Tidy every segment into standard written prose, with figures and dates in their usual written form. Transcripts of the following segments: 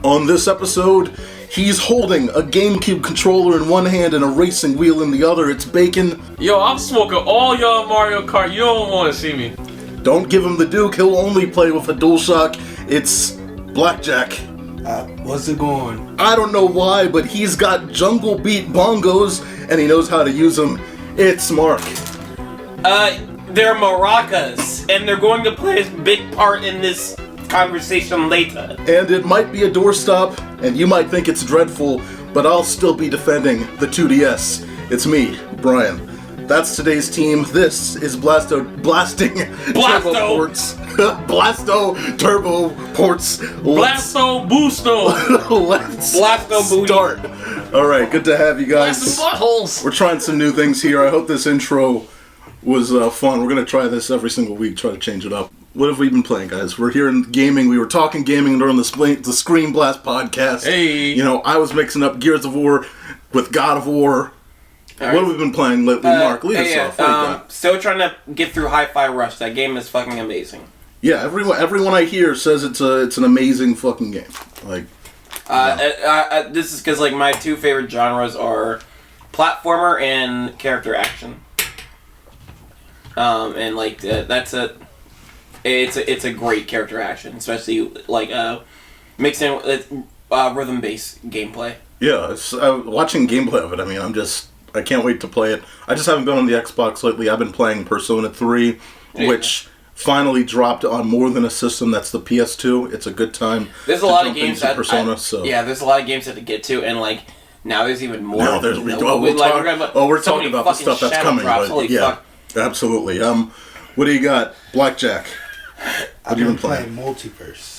On this episode, he's holding a GameCube controller in one hand and a racing wheel in the other. It's Bacon. Yo, I'm smoking all y'all Mario Kart. You don't want to see me. Don't give him the Duke. He'll only play with a DualShock. It's Blackjack. What's it going? I don't know why, but he's got jungle beat bongos and he knows how to use them. It's Mark. They're maracas, and they're going to play a big part in this conversation later. And it might be a doorstop, and you might think it's dreadful, but I'll still be defending the 2DS. It's me, Brian. That's today's team. This is Blasting Turbo Ports. Blasto Turbo Ports. Blasto Boosto. Let's Blasto Booty. start. Alright, good to have you guys. Blasting buttholes. We're trying some new things here. I hope this intro was fun. We're going to try this every single week, try to change it up. What have we been playing, guys? We're here in gaming. We were talking gaming during the Screen Blast podcast. Hey. You know, I was mixing up Gears of War with God of War. What have we been playing lately, Mark? Lead us off. What do you got? Still trying to get through Hi-Fi Rush. That game is fucking amazing. Yeah, everyone I hear says it's an amazing fucking game. Like, this is because like my two favorite genres are platformer and character action. And like that's it's a great character action, especially like mixing with rhythm-based gameplay. yeah, it's, watching gameplay of it. I mean, I can't wait to play it. I just haven't been on the Xbox lately. I've been playing Persona 3, which finally dropped on more than a system. That's the PS2. It's a good time. There's a lot of games that Persona. yeah, there's a lot of games that to get to, and like now there's even more. Now we're talking about the stuff that's coming. But yeah, absolutely. What do you got, Blackjack? I've been playing Multiverse.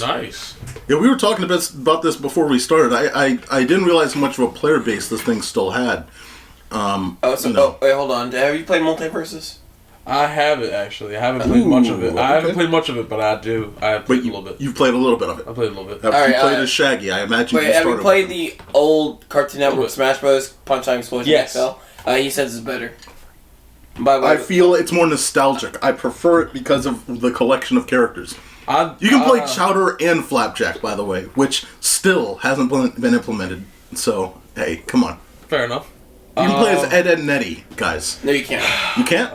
Nice. Yeah, we were talking about this before we started. I didn't realize how much of a player base this thing still had. Wait, hold on. Have you played Multiverses? I haven't actually. I haven't played much of it. Okay. I haven't played much of it, but I do. I have played a little bit. You've played a little bit of it. I played a little bit. Have you played as Shaggy? I imagine you started. Have you played the old Cartoon Network Smash Bros. Punch Time Explosion XL? He says it's better. I feel it's more nostalgic. I prefer it because of the collection of characters. You can play Chowder and Flapjack, by the way, which still hasn't been implemented. So, hey, come on. Fair enough. You can play as Ed, Ed, and Eddie, guys. No, you can't. You can't?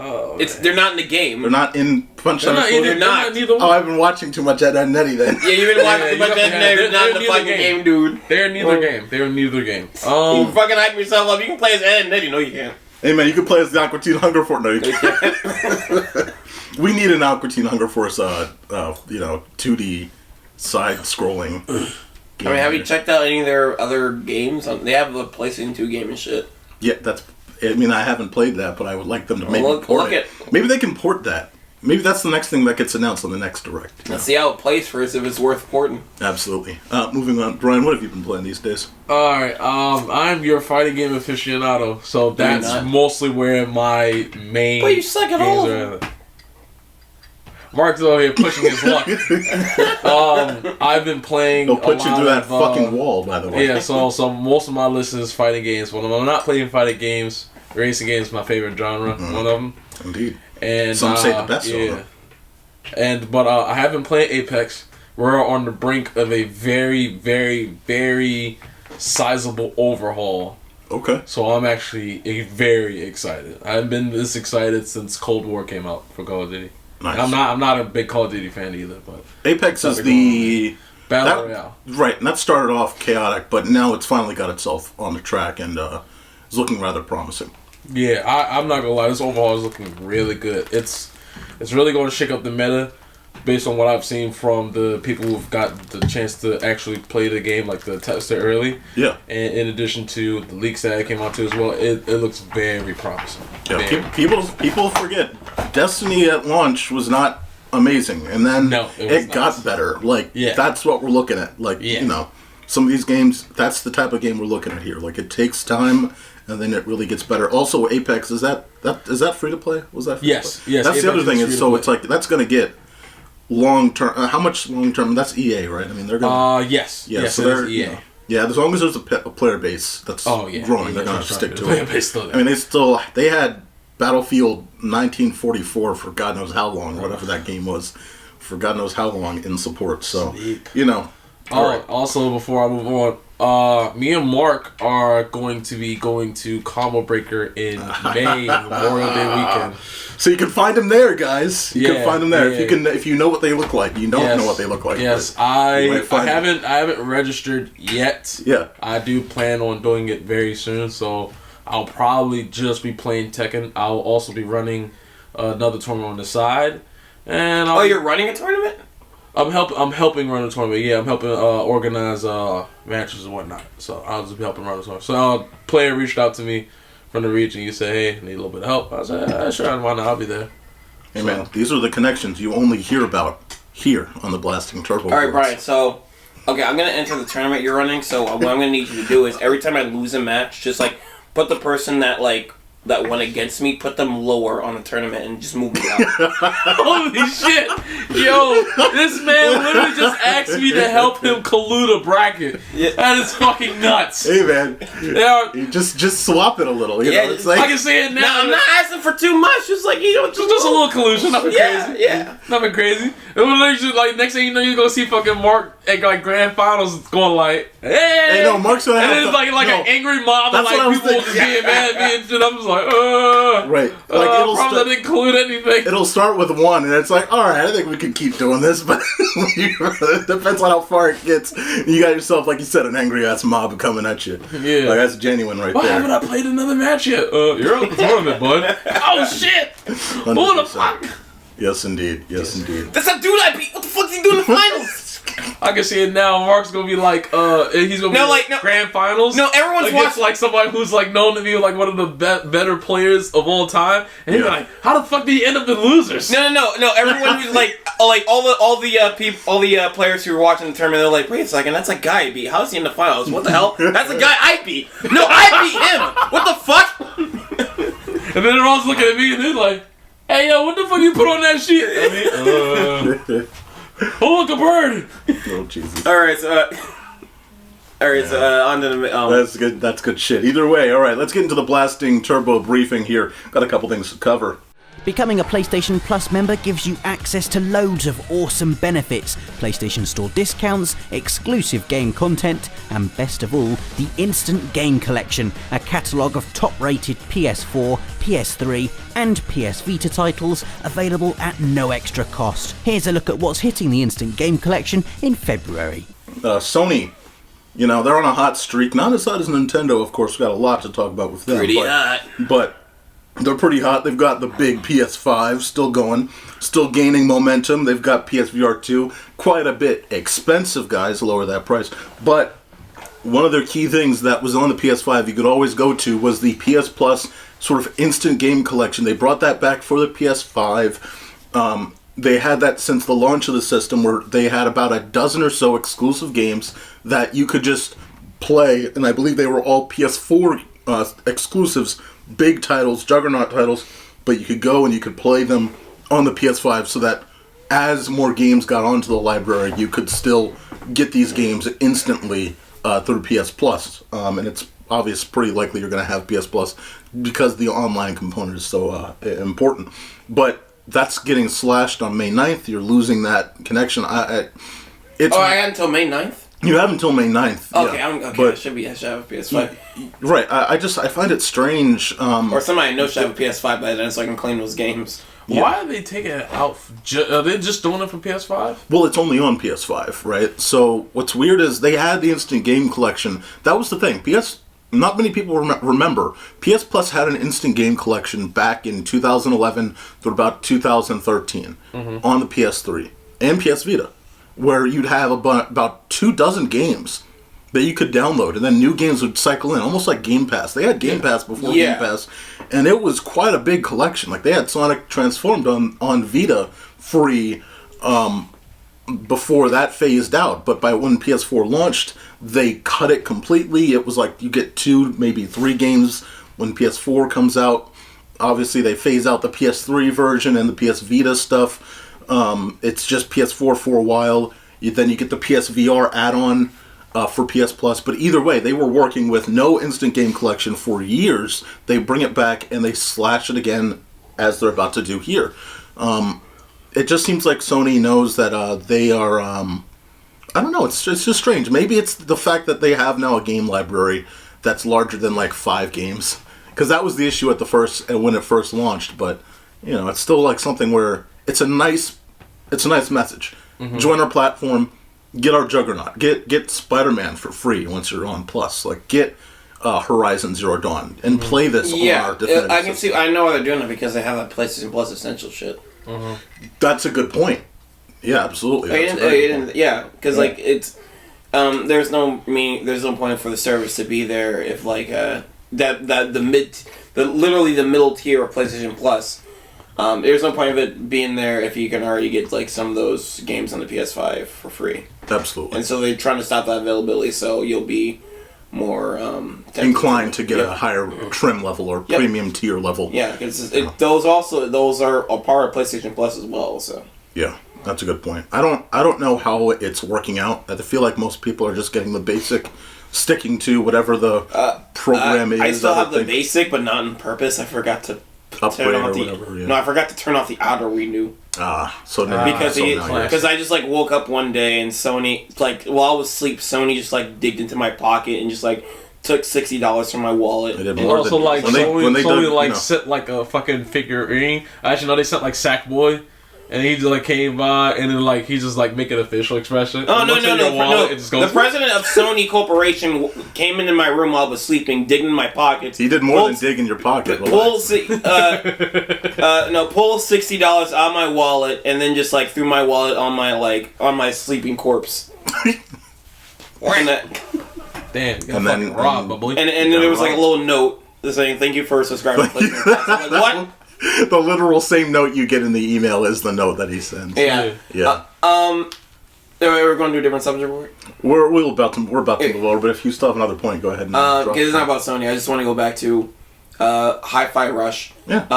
They're not in the game. They're not in Punch Time Explosion? They're not. Neither one. Oh, I've been watching too much Ed, Ed, and Eddie then. Yeah, you've been watching too much Ed, and Eddie. They're not in the fucking game, dude. They're neither game. They're neither game. You fucking hype yourself up. You can play as Ed and Eddie. No, you can't. Hey man, you can play as the Aqua Teen Hunger Force. No, you can't. We need an Aqua Teen Hunger Force, 2D side-scrolling game. I mean, have you checked out any of their other games? They have a PlayStation 2 game and shit. Yeah, I haven't played that, but I would like them to maybe port it. Maybe they can port that. Maybe that's the next thing that gets announced on the next Direct. Let's see how it plays first, if it's worth porting. Absolutely. Moving on. Brian, what have you been playing these days? Alright, I'm your fighting game aficionado, so that's mostly where my main But you suck at all of them. Mark's over here pushing his luck. I've been playing They'll put you through that fucking wall, by the way. Yeah, so most of my list is fighting games. When I'm not playing fighting games, racing games is my favorite genre, one of them. Indeed. And some say the best yeah. But I have been playing Apex. We're on the brink of a very, very, very sizable overhaul. Okay. So I'm actually very excited. I haven't been this excited since Cold War came out for Call of Duty. Nice. I'm not a big Call of Duty fan either, but Apex is the Battle Royale. Right, and that started off chaotic, but now it's finally got itself on the track and is looking rather promising. Yeah, I'm not gonna lie. This overhaul is looking really good. It's really going to shake up the meta, based on what I've seen from the people who've got the chance to actually play the game, like the tester early. Yeah. And in addition to the leaks that it came out to as well, it looks very promising. Yeah. People forget Destiny at launch was not amazing, and then it got better. Like that's what we're looking at. Like some of these games, that's the type of game we're looking at here. Like it takes time. And then it really gets better. Also, Apex is that free to play? Was that free to play? Yes. That's Apex the other thing is so it's like that's going to get long term. How much long term? That's EA, right? I mean, they're going. Yes. Yeah. Yes, so they're EA. Yeah, as long as there's a player base that's growing, they're going to stick to it. I mean, they had Battlefield 1944 for God knows how long, whatever that game was, for God knows how long in support. So Also, before I move on, me and Mark are going to be going to Combo Breaker in May, Memorial Day weekend. So you can find them there, guys. You can find them there if you know what they look like. You don't know what they look like. Yes, I haven't registered yet. Yeah, I do plan on doing it very soon. So I'll probably just be playing Tekken. I'll also be running another tournament on the side. And you're running a tournament? I'm helping run a tournament. Yeah, I'm helping organize matches and whatnot. So I'll just be helping run a tournament. So a player reached out to me from the region. You say, "Hey, need a little bit of help." I said, "Sure, why not? I'll be there." Hey man, these are the connections you only hear about here on the Blasting Turbo. All right, Brian. So, okay, I'm gonna enter the tournament you're running. So what I'm gonna need you to do is every time I lose a match, just like put the person that went against me, put them lower on the tournament and just move me up. Holy shit! Yo, this man literally just asked me to help him collude a bracket. Yeah. That is fucking nuts. Hey man, you just swap it a little. You know? It's like, I can say it now. No, I'm not asking for too much. Just like just a little collusion. Nothing crazy. Yeah, nothing crazy. Like next thing you know, you're gonna see fucking Mark at like grand finals going like, hey, no, Mark's gonna have and then like an angry mob of like people just being mad at me and shit. I'm just like, right. Like probably didn't include anything. It'll start with one, and it's like, all right, I think we can keep doing this, but it depends on how far it gets. You got yourself, like you said, an angry ass mob coming at you. Yeah, like that's genuine right there. Why haven't I played another match yet? You're out the tournament, bud. Oh shit! 100%. Who the fuck? Yes, indeed. Yes, indeed. That's a dude I beat. What the fuck is he doing in the finals? I can see it now. Mark's gonna be like, he's gonna be grand finals. No, everyone's watching like somebody who's like known to be like one of the better players of all time, and he's like, how the fuck did he end up in losers? No. Everyone who's like all the players who were watching the tournament, they're like, wait a second, that's a guy I beat. How's he in the finals? What the hell? That's a guy I beat. No, I beat him. What the fuck? And then they're all looking at me and they're like, hey yo, what the fuck you put on that shit? I mean, oh, look, a bird! Oh, Jesus. Alright, so on to the... That's good. That's good shit. Either way, alright, let's get into the Blasting Turbo briefing here. Got a couple things to cover. Becoming a PlayStation Plus member gives you access to loads of awesome benefits, PlayStation Store discounts, exclusive game content, and best of all, the Instant Game Collection, a catalogue of top-rated PS4, PS3 and PS Vita titles available at no extra cost. Here's a look at what's hitting the Instant Game Collection in February. Sony, you know, they're on a hot streak. Not as hot as Nintendo, of course. We've got a lot to talk about with them. Pretty hot. But they're pretty hot. They've got the big PS5 still going, still gaining momentum. They've got PSVR 2, quite a bit expensive, guys, lower that price. But one of their key things that was on the PS5 you could always go to was the PS Plus sort of instant game collection. They brought that back for the PS5. They had that since the launch of the system, where they had about a dozen or so exclusive games that you could just play, and I believe they were all PS4 exclusives, big titles, juggernaut titles, but you could go and you could play them on the PS5 so that as more games got onto the library, you could still get these games instantly through PS Plus. And it's obvious, pretty likely you're going to have PS Plus because the online component is so important. But that's getting slashed on May 9th. You're losing that connection. I got until May 9th? You have until May 9th. Okay, yeah. But I should have a PS5. Right. I find it strange. Or somebody I know should have a PS5 by then so I can claim those games. Yeah. Why are they taking it out? Are they just doing it for PS5? Well, it's only on PS5, right? So what's weird is they had the Instant Game Collection. That was the thing. Not many people remember. PS Plus had an Instant Game Collection back in 2011 through about 2013 on the PS3 and PS Vita, where you'd have about 24 games that you could download, and then new games would cycle in, almost like Game Pass. They had Game Pass before Game Pass, and it was quite a big collection. Like, they had Sonic Transformed on Vita free before that phased out, but by when PS4 launched, they cut it completely. It was like you get 2, maybe 3 games when PS4 comes out. Obviously, they phase out the PS3 version and the PS Vita stuff. It's just PS4 for a while. Then you get the PSVR add-on for PS Plus. But either way, they were working with no Instant Game Collection for years. They bring it back and they slash it again as they're about to do here. It just seems like Sony knows that they are I don't know. It's just strange. Maybe it's the fact that they have now a game library that's larger than like 5 games. Because that was the issue at the first when it first launched. But it's still like something where it's a nice message. Mm-hmm. Join our platform, get our Juggernaut, get Spider-Man for free once you're on Plus. Like get Horizon Zero Dawn and play this on our definitive I can system. see. I know why they're doing it because they have that PlayStation Plus Essential shit. Mm-hmm. That's a good point. Yeah, absolutely. Because like it's there's no point for the service to be there if like literally the middle tier of PlayStation Plus. There's no point of it being there if you can already get like some of those games on the PS5 for free. Absolutely. And so they're trying to stop that availability, so you'll be more inclined to get a higher trim level or premium tier level. Yeah, because those are a part of PlayStation Plus as well. So yeah. That's a good point. I don't know how it's working out. I feel like most people are just getting the basic, sticking to whatever the program is. I still have the basic, but not on purpose. I forgot to upgrade or whatever. Yeah. No, I forgot to turn off the auto renew. Because I just like woke up one day and Sony, like while I was asleep, Sony just like digged into my pocket and just like took $60 from my wallet. And also like Sony sent like a fucking figurine. Actually, no, they sent like Sackboy. And he just like came by, and then like he just like make an official expression. Oh no! The president of Sony Corporation came into my room while I was sleeping, digging in my pockets. He did more than dig in your pocket. Pull $60 out of my wallet, and then just like threw my wallet on my sleeping corpse. Damn! And then robbed, and then there was like a little note saying, "Thank you for subscribing." Like, what? The literal same note you get in the email is the note that he sends. Yeah. We're going to do a different subject. We're about to move over, but if you still have another point, go ahead. Because it's not about Sony. I just want to go back to Hi-Fi Rush. Yeah.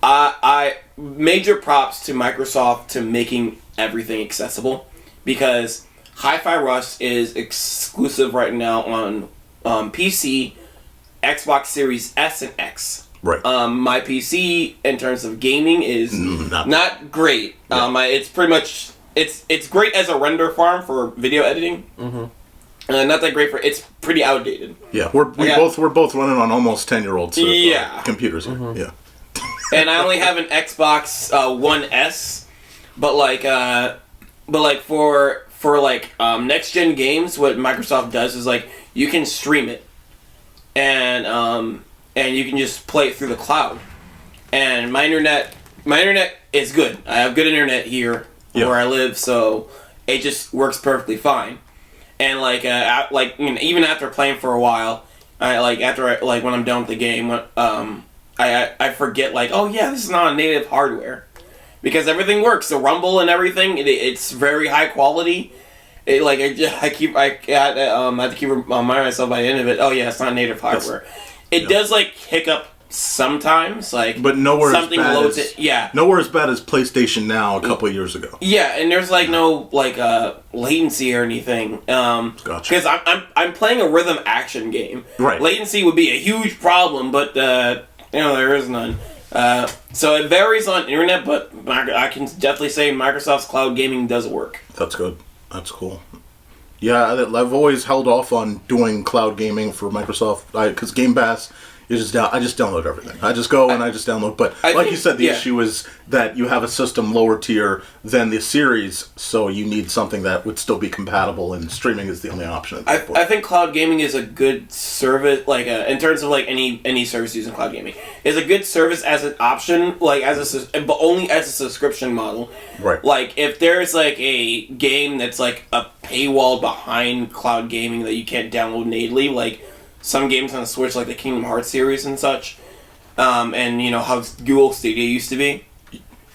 I major props to Microsoft to making everything accessible, because Hi-Fi Rush is exclusive right now on PC, Xbox Series S and X. Right. My PC in terms of gaming is not great. Yeah. It's pretty much it's great as a render farm for video editing. Mm-hmm. Not that great it's pretty outdated. Yeah, we're both running on almost 10-year-olds. Computers. Mm-hmm. Yeah. And I only have an Xbox One S, but for next gen games, what Microsoft does is like you can stream it, and you can just play it through the cloud. And my internet is good. I have good internet here where I live, so it just works perfectly fine. And even after playing for a while, when I'm done with the game, I forget this is not on native hardware, because everything works. The rumble and everything, it's very high quality. I have to keep reminding myself by the end of it. Oh yeah, it's not native hardware. It does hiccup sometimes, but nowhere something as bad loads as, it. Yeah, nowhere as bad as PlayStation Now a couple of years ago. Yeah, and there's no latency or anything. Gotcha. Because I'm playing a rhythm action game. Right. Latency would be a huge problem, but there is none. So it varies on internet, but I can definitely say Microsoft's cloud gaming does work. That's good. That's cool. Yeah, I've always held off on doing cloud gaming for Microsoft because Game Pass, I just download everything. I just go and I just download. But you said, the issue is that you have a system lower tier than the series, so you need something that would still be compatible, and streaming is the only option at that point. I think cloud gaming is a good service, in terms of any service using cloud gaming, is a good service as an option, but only as a subscription model. Right. If there's a game that's a paywall behind cloud gaming that you can't download natively, some games on the Switch, like the Kingdom Hearts series and such, and how Google Stadia used to be.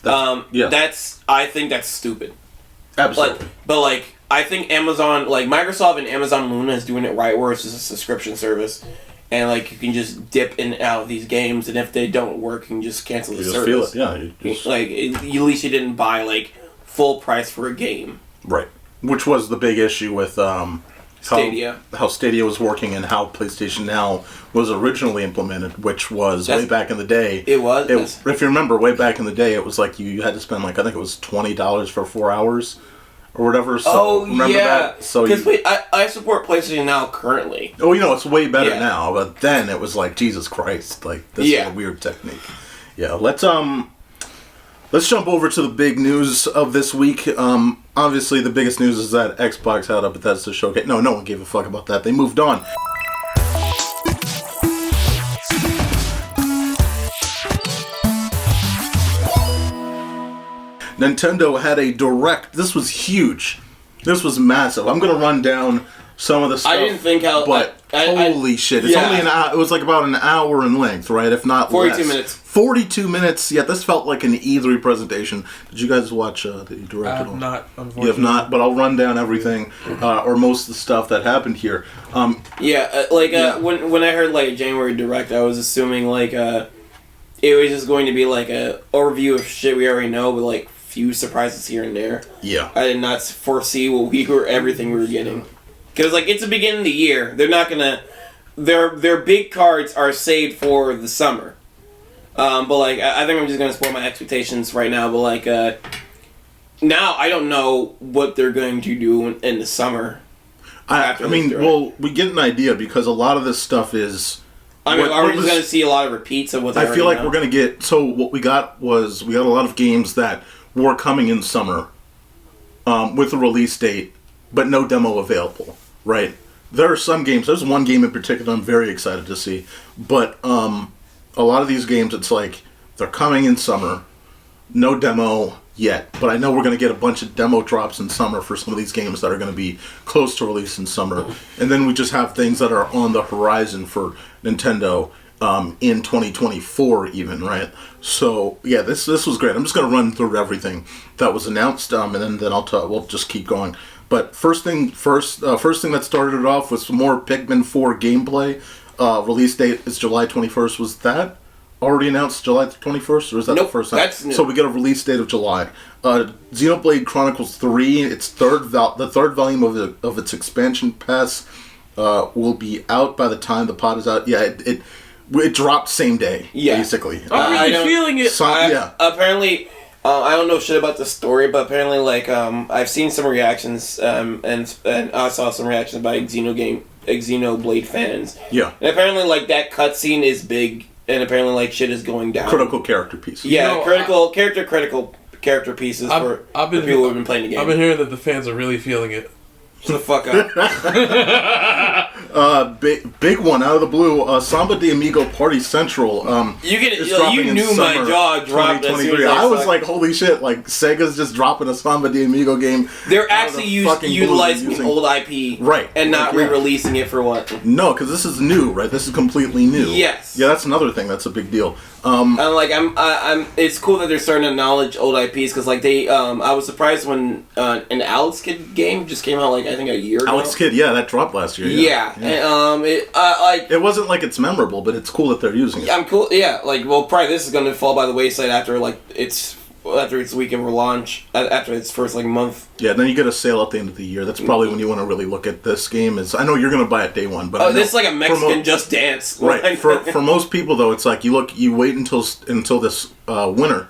I think that's stupid. Absolutely. But I think Amazon, Microsoft and Amazon Luna is doing it right, where it's just a subscription service, and you can just dip in and out of these games, and if they don't work, you can just cancel the service. Feel it. Yeah. At least you didn't buy full price for a game. Right. Which was the big issue with Stadia. How Stadia was working and how PlayStation Now was originally implemented, which was way back in the day. It was? If you remember, way back in the day, it was you had to spend I think it was $20 for 4 hours or whatever. So remember that? So because I support PlayStation Now currently. Oh, it's way better now. But then it was like, Jesus Christ, like this is a weird technique. Yeah, let's jump over to the big news of this week. Obviously, the biggest news is that Xbox had a Bethesda showcase. No one gave a fuck about that. They moved on. Nintendo had a direct. This was huge. This was massive. I'm gonna run down some of the stuff. I didn't think how. But holy shit! It's only an hour. It was like about an hour in length, right? If not 42 less. minutes. 42 minutes. Yeah, this felt like an E3 presentation. Did you guys watch the direct? I have not. Unfortunately, you have not. But I'll run down everything, or most of the stuff that happened here. When I heard like January Direct, I was assuming like it was just going to be like a overview of shit we already know, but like few surprises here and there. Yeah, I did not foresee everything we were getting, because like it's the beginning of the year. They're not gonna. Their big cards are saved for the summer. But like I think I'm just gonna spoil my expectations right now. But like now I don't know what they're going to do in the summer. We get an idea because a lot of this stuff is. Are we just going to see a lot of repeats of what they I feel like we're going to get... So what we got was... We got a lot of games that were coming in summer with a release date, but no demo available, right? There are some games... There's one game in particular I'm very excited to see. But a lot of these games, it's like they're coming in summer, no demo yet. But I know we're going to get a bunch of demo drops in summer for some of these games that are going to be close to release in summer. And then we just have things that are on the horizon for Nintendo in 2024 even, right? So, yeah, this was great. I'm just going to run through everything that was announced, and then we'll just keep going. But first thing that started it off was some more Pikmin 4 gameplay. Release date is July 21st. Was that already announced July 21st, or is that the first time? That's new. So we get a release date of July. Xenoblade Chronicles 3, its the third volume of its expansion pass will be out by the time the pod is out. Yeah, it dropped same day, basically. I'm really feeling it. Apparently, I don't know shit about the story, but apparently, like, I've seen some reactions, and I saw some reactions by Xenoblade fans. Yeah. And apparently, like, that cutscene is big, and apparently, like, shit is going down. Critical character pieces. Yeah, critical character pieces for people who have been playing the game. I've been hearing that the fans are really feeling it. Shut the fuck up. Big one out of the blue. Samba de Amigo Party Central. You knew my jaw dropped as soon as I was like, holy shit! Like Sega's just dropping a Samba de Amigo game. They're actually utilizing old IP, right, and not re-releasing it for what? No, because this is new, right? This is completely new. Yes. Yeah, that's another thing. That's a big deal. It's cool that they're starting to acknowledge old IPs because, like, I was surprised when an Alex Kidd game just came out, like, I think a year ago. Alex Kidd, yeah, that dropped last year. Yeah. And, it wasn't like it's memorable, but it's cool that they're using it. I'm cool. Yeah, like, well, probably this is going to fall by the wayside after its week of launch, after its first month. Yeah, then you get a sale at the end of the year. That's probably when you want to really look at this game. I know you're going to buy it day one, but this is like a Mexican Just Dance, right? For most people though, it's like you wait until this winter.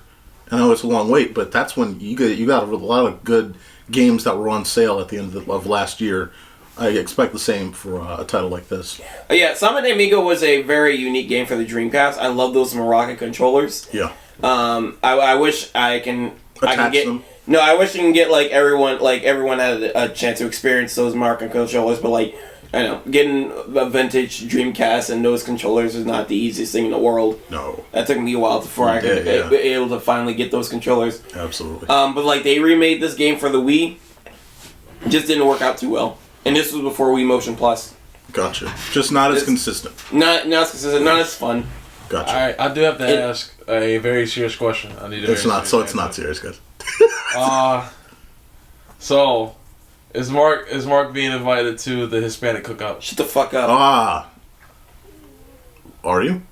I know it's a long wait, but that's when you got a lot of good games that were on sale at the end of last year. I expect the same for a title like this. Yeah, Samba de Amigo was a very unique game for the Dreamcast. I love those Moroccan controllers. Yeah. I wish I can get them. No, I wish you can get everyone had a chance to experience those Moroccan controllers, but I know getting a vintage Dreamcast and those controllers is not the easiest thing in the world. No, that took me a while before I could be able to finally get those controllers. Absolutely. But they remade this game for the Wii, just didn't work out too well, and this was before Wii Motion Plus. Gotcha. Just not as consistent. Not as consistent. Not as fun. Gotcha. All right, I do have to ask a very serious question. It's not serious, guys. So, is Mark being invited to the Hispanic cookout? Shut the fuck up. Are you?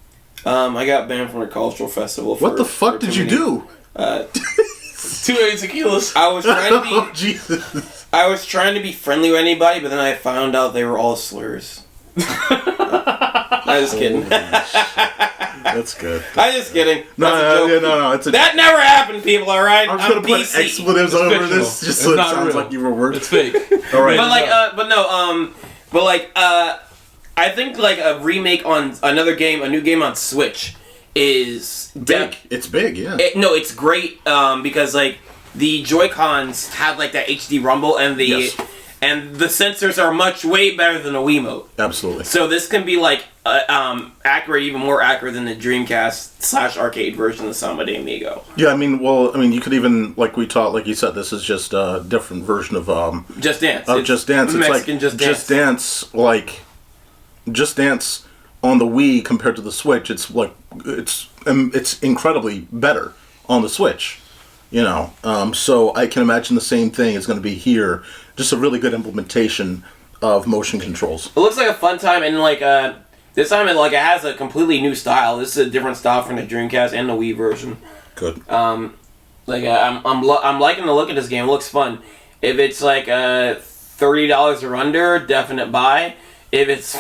I got banned from a cultural festival. What the fuck did you do? 2 tequilas. I was trying to be. Oh, Jesus. I was trying to be friendly with anybody, but then I found out they were all slurs. I'm just kidding. That's good. I'm just kidding. No. That never happened, people. All right. I'm just gonna put expletives over this just so it sounds like you were working. It's fake. All right. I think like a remake on another game, a new game on Switch, is big. It's big, yeah. It's great because like the Joy-Cons have like that HD rumble and the sensors are way better than a Wiimote. Absolutely. So this can be like accurate, even more accurate than the Dreamcast / arcade version of Samba de Amigo. Yeah, I mean, you could even like you said, this is just a different version of Just Dance. Just Dance. It's Mexican like Just Dance, Just Dance on the Wii compared to the Switch. It's like it's incredibly better on the Switch. So I can imagine the same thing is going to be here. Just a really good implementation of motion controls. It looks like a fun time, and this time it has a completely new style. This is a different style from the Dreamcast and the Wii version. Good. I'm liking the look of this game. It looks fun. If it's like $30 or under, definite buy. If it's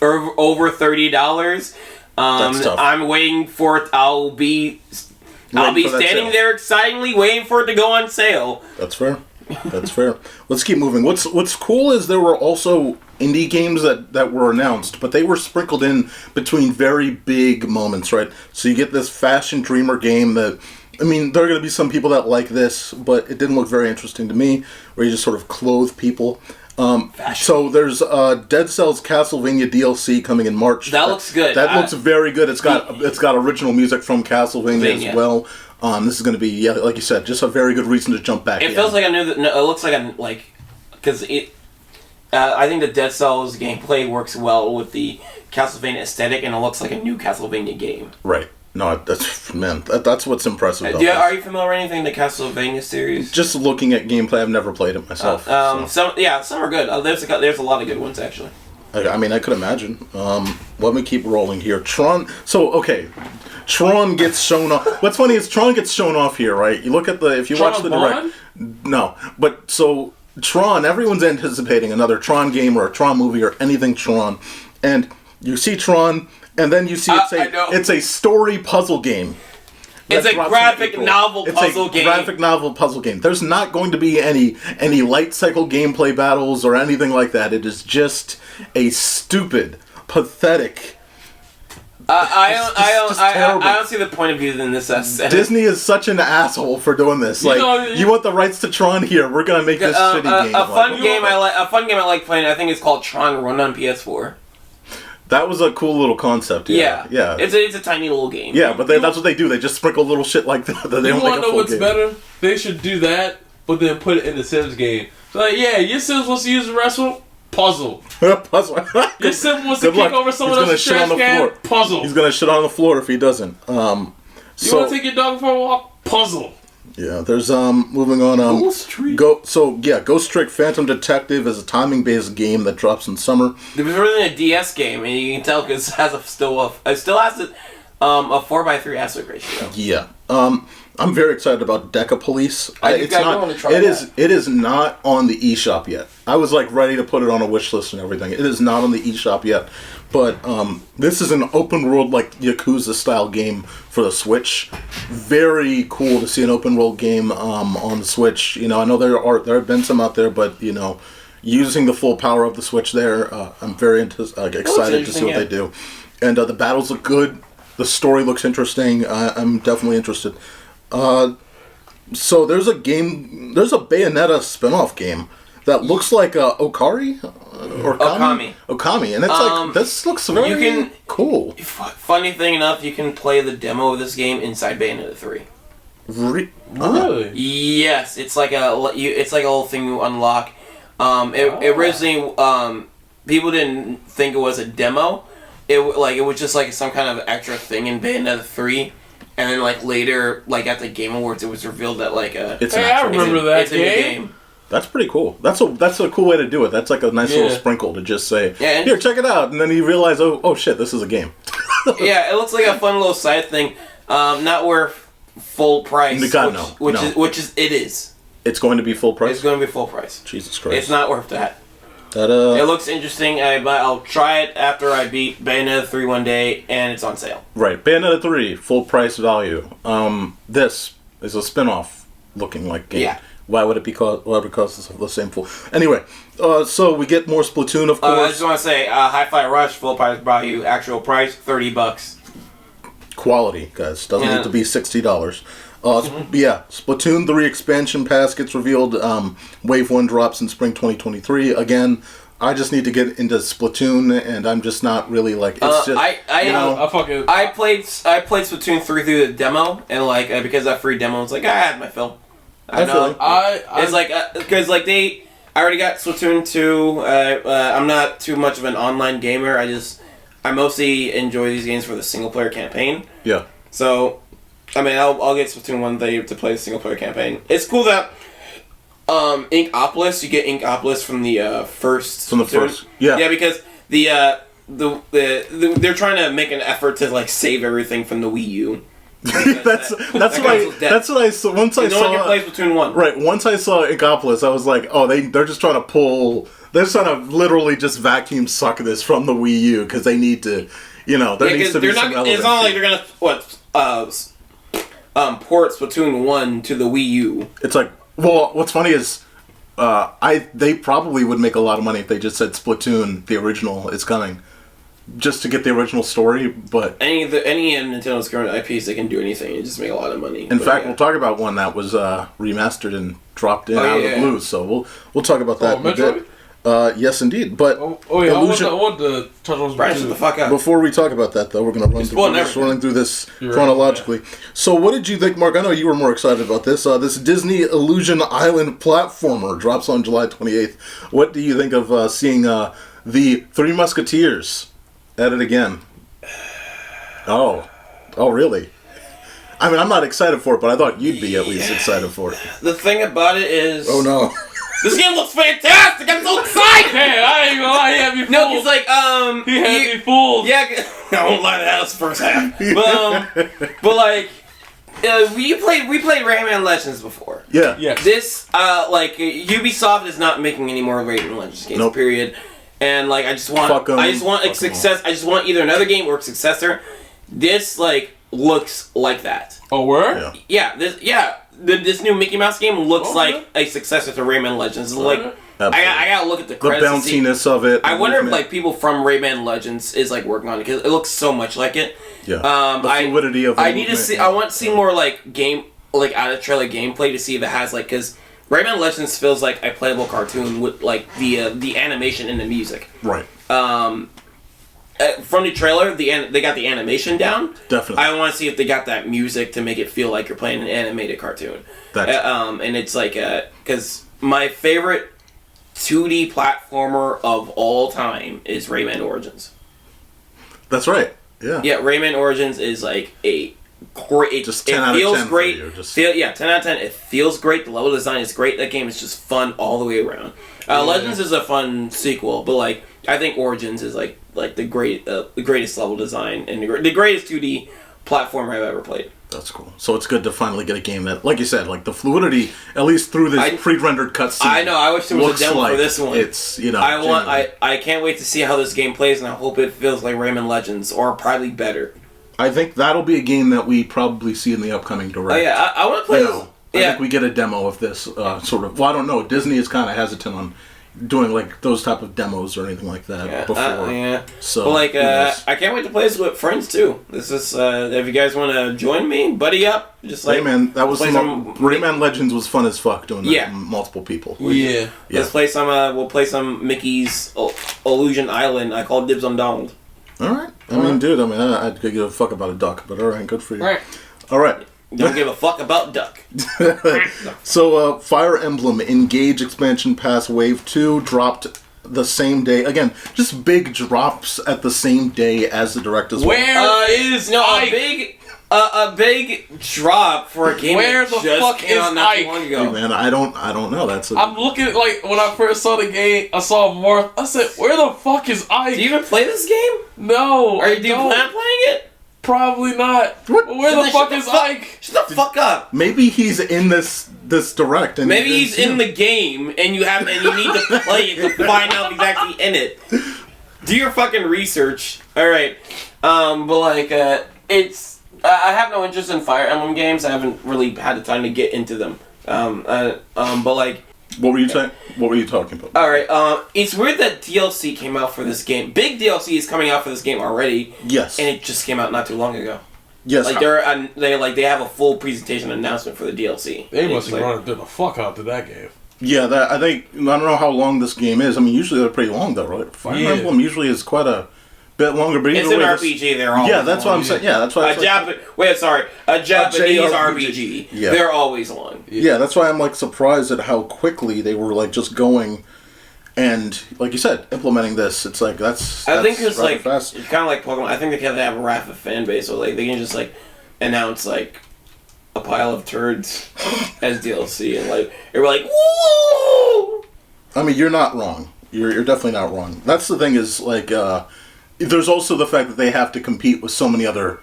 over $30, I'm waiting for it. I'll be standing there excitedly waiting for it to go on sale. That's fair. Let's keep moving. What's cool is there were also indie games that were announced, but they were sprinkled in between very big moments, right? So you get this Fashion Dreamer game that, there are going to be some people that like this, but it didn't look very interesting to me, where you just sort of clothe people. So there's Dead Cells Castlevania DLC coming in March. That looks good. That looks very good. It's got original music from Castlevania as well. This is going to be, like you said, just a very good reason to jump back in. It feels like it looks like because I think the Dead Cells gameplay works well with the Castlevania aesthetic, and it looks like a new Castlevania game. Right. No, that's what's impressive about this. Are you familiar with anything in the Castlevania series? Just looking at gameplay, I've never played it myself. Some are good. There's a lot of good ones, actually. I could imagine. Let me keep rolling here. Tron gets shown off. What's funny is Tron gets shown off here, right? You look at if you watch the direct. No, but so Tron, everyone's anticipating another Tron game or a Tron movie or anything Tron, and you see Tron, and then you see it's a story puzzle game. It's a graphic novel puzzle game. Graphic novel puzzle game. There's not going to be any light cycle gameplay battles or anything like that. It is just a stupid, pathetic. I don't see the point of view in this. Disney is such an asshole for doing this. You want the rights to Tron here? We're gonna make this shitty game. A fun game I like playing. I think it's called Tron Run on PS4. That was a cool little concept. Yeah. It's a tiny little game. Yeah, but that's what they do. They just sprinkle little shit like that. They you want to know what's better? They should do that, but then put it in the Sims game. So your Sims wants to use the restroom. Puzzle. Your Sim wants to kick over someone else's trash can. Puzzle. He's gonna shit on the floor if he doesn't. You want to take your dog for a walk? Puzzle. Yeah, there's moving on. Ghost Trick. Ghost Trick Phantom Detective is a timing-based game that drops in summer. It was really a DS game, and you can tell because it still has a 4:3 aspect ratio. Yeah. I'm very excited about Deca Police. It is not on the eShop yet. I was ready to put it on a wish list and everything. It is not on the eShop yet. But this is an open world Yakuza style game for the Switch. Very cool to see an open world game on the Switch. I know there have been some out there, but using the full power of the Switch there, I'm very excited to see what they do. And the battles look good. The story looks interesting. I'm definitely interested. So there's a Bayonetta spin-off game that looks like Okami, and it's this looks very cool. Funny thing enough, you can play the demo of this game inside Bayonetta 3. Really? Yes, it's like a whole thing you unlock. Originally, people didn't think it was a demo. It was just some kind of extra thing in Bayonetta 3. And then, later, at the Game Awards, it was revealed that, I remember that game. That's pretty cool. That's a cool way to do it. That's a nice little sprinkle to just say, here, check it out. And then you realize, oh shit, this is a game. Yeah, it looks like a fun little side thing. Not worth full price. It is. It's going to be full price? It's going to be full price. Jesus Christ. It's not worth that. It looks interesting. I'll try it after I beat Bayonetta 3 one day, and it's on sale. Right, Bayonetta 3, full price value. This is a spin-off looking like game. Yeah. Why would it be called? Why would it cost the same full? Anyway, so we get more Splatoon, of course. I just want to say, Hi-Fi Rush, full price value, actual price $30. Quality, guys. Doesn't need to be $60. Yeah, Splatoon 3 expansion pass gets revealed. Wave 1 drops in spring 2023. Again, I just need to get into Splatoon, and I'm just not really like. It's just. I played Splatoon 3 through the demo, and like because that free demo, it's like I had my fill. I know. It's like because like I already got Splatoon 2. I'm not too much of an online gamer. I mostly enjoy these games for the single player campaign. Yeah. So, I mean, I'll get Splatoon 1 day to play the single player campaign. It's cool that Inkopolis, you get Inkopolis from the first. From the first, yeah. Yeah, because they're trying to make an effort to like save everything from the Wii U. that's what I saw. Once I saw. No one can play Splatoon 1. Right. Once I saw Inkopolis, I was like, oh, they're just trying to pull. They're trying to literally just vacuum suck this from the Wii U because they need to, there needs to be some relevance. It's not like they're gonna port Splatoon 1 to the Wii U. It's like, well, what's funny is, they probably would make a lot of money if they just said Splatoon, the original, is coming, just to get the original story. But any of Nintendo's current IPs, they can do anything and just make a lot of money. In fact, we'll talk about one that was remastered and dropped in out of the blue. So we'll talk about that in a bit. Yes, indeed. But I want to touch on Bryce, the fuck up. Before we talk about that, though, we're going to run through this chronologically. Right, yeah. So, what did you think, Mark? I know you were more excited about this. This Disney Illusion Island platformer drops on July 28th. What do you think of seeing the Three Musketeers at it again? Oh, really? I mean, I'm not excited for it, but I thought you'd be at least excited for it. The thing about it is... Oh, no. This game looks fantastic! I'm so excited! Hey, I ain't gonna lie, he had me fooled. No, he's like, he had me fooled. Yeah, I won't lie, that was the first half. But like, we played Rayman Legends before. Yeah. Yes. This, Ubisoft is not making any more Rayman Legends games, period. And like, I just want a success. I just want either another game or a successor. This, looks like that. Oh, word? Yeah. This new Mickey Mouse game looks like a successor to Rayman Legends. Like, I gotta look at the credits. The bounciness of it. I wonder if people from Rayman Legends is working on it because it looks so much like it. Yeah. The fluidity of. I need to see. I want to see more game out of trailer gameplay to see if it has because Rayman Legends feels like a playable cartoon with the animation and the music. Right. From the trailer, they got the animation down. Definitely. I want to see if they got that music to make it feel like you're playing an animated cartoon. And it's because my favorite 2D platformer of all time is Rayman Origins. That's right. Yeah. Yeah, Rayman Origins is a great. Just 10 out of 10 feels great. For you, 10 out of 10. It feels great. The level design is great. That game is just fun all the way around. Legends is a fun sequel, but I think Origins is the greatest level design and the greatest 2D platformer I've ever played. That's cool. So it's good to finally get a game that, like you said, the fluidity, at least through this pre-rendered cutscene. I know. I wish there was a demo for this one. It's I can't wait to see how this game plays, and I hope it feels like Rayman Legends or probably better. I think that'll be a game that we probably see in the upcoming Direct. Oh yeah, I want to play. I think we get a demo of this sort of. Well, I don't know. Disney is kind of hesitant on doing those type of demos or anything like that before. So, I can't wait to play this with friends too. This is if you guys want to join me, buddy up. Just hey man, that was Rayman Legends was fun as fuck doing that. Yeah. With multiple people. Yeah. Let's play some. We'll play some Mickey's Illusion Island. I call dibs on Donald. All right. I could give a fuck about a duck, but all right, good for you. All right. Don't give a fuck about Duck. So, Fire Emblem Engage Expansion Pass Wave 2 dropped the same day. Again, just big drops at the same day as the Direct as well. Where is Ike? A big drop for a game Where the fuck is Ike? Hey man, I don't know. I'm looking when I first saw the game, I saw Marth. I said, "Where the fuck is Ike?" Do you even play this game? No. Do you plan on playing it? Probably not. What? Where the fuck is Ike? Shut the fuck up. Maybe he's in this direct. And maybe he's in the game, and you need to play it to find out if he's actually in it. Do your fucking research. All right, but like it's. I have no interest in Fire Emblem games. I haven't really had the time to get into them. But like. What were you saying? What were you talking about? All right. It's weird that DLC came out for this game. Big DLC is coming out for this game already. Yes. And it just came out not too long ago. Yes. Like they have a full presentation announcement for the DLC. They must have run the fuck out to that game. Yeah, I don't know how long this game is. I mean, usually they're pretty long though, right? Fire Emblem usually is quite a bit longer, but it's an RPG. They're always that's what I'm saying. Yeah, that's why a Japanese RPG. Yeah. They're always long. Yeah, that's why I'm like surprised at how quickly they were like just going, and like you said, implementing this. It's like that's I think it's like fast. It's kind of like Pokemon. I think they can have a rapid fan base, so like they can just like announce like a pile of turds as DLC, and like they're like, woo! I mean, you're not wrong. You're definitely not wrong. That's the thing is like. There's also the fact that they have to compete with so many other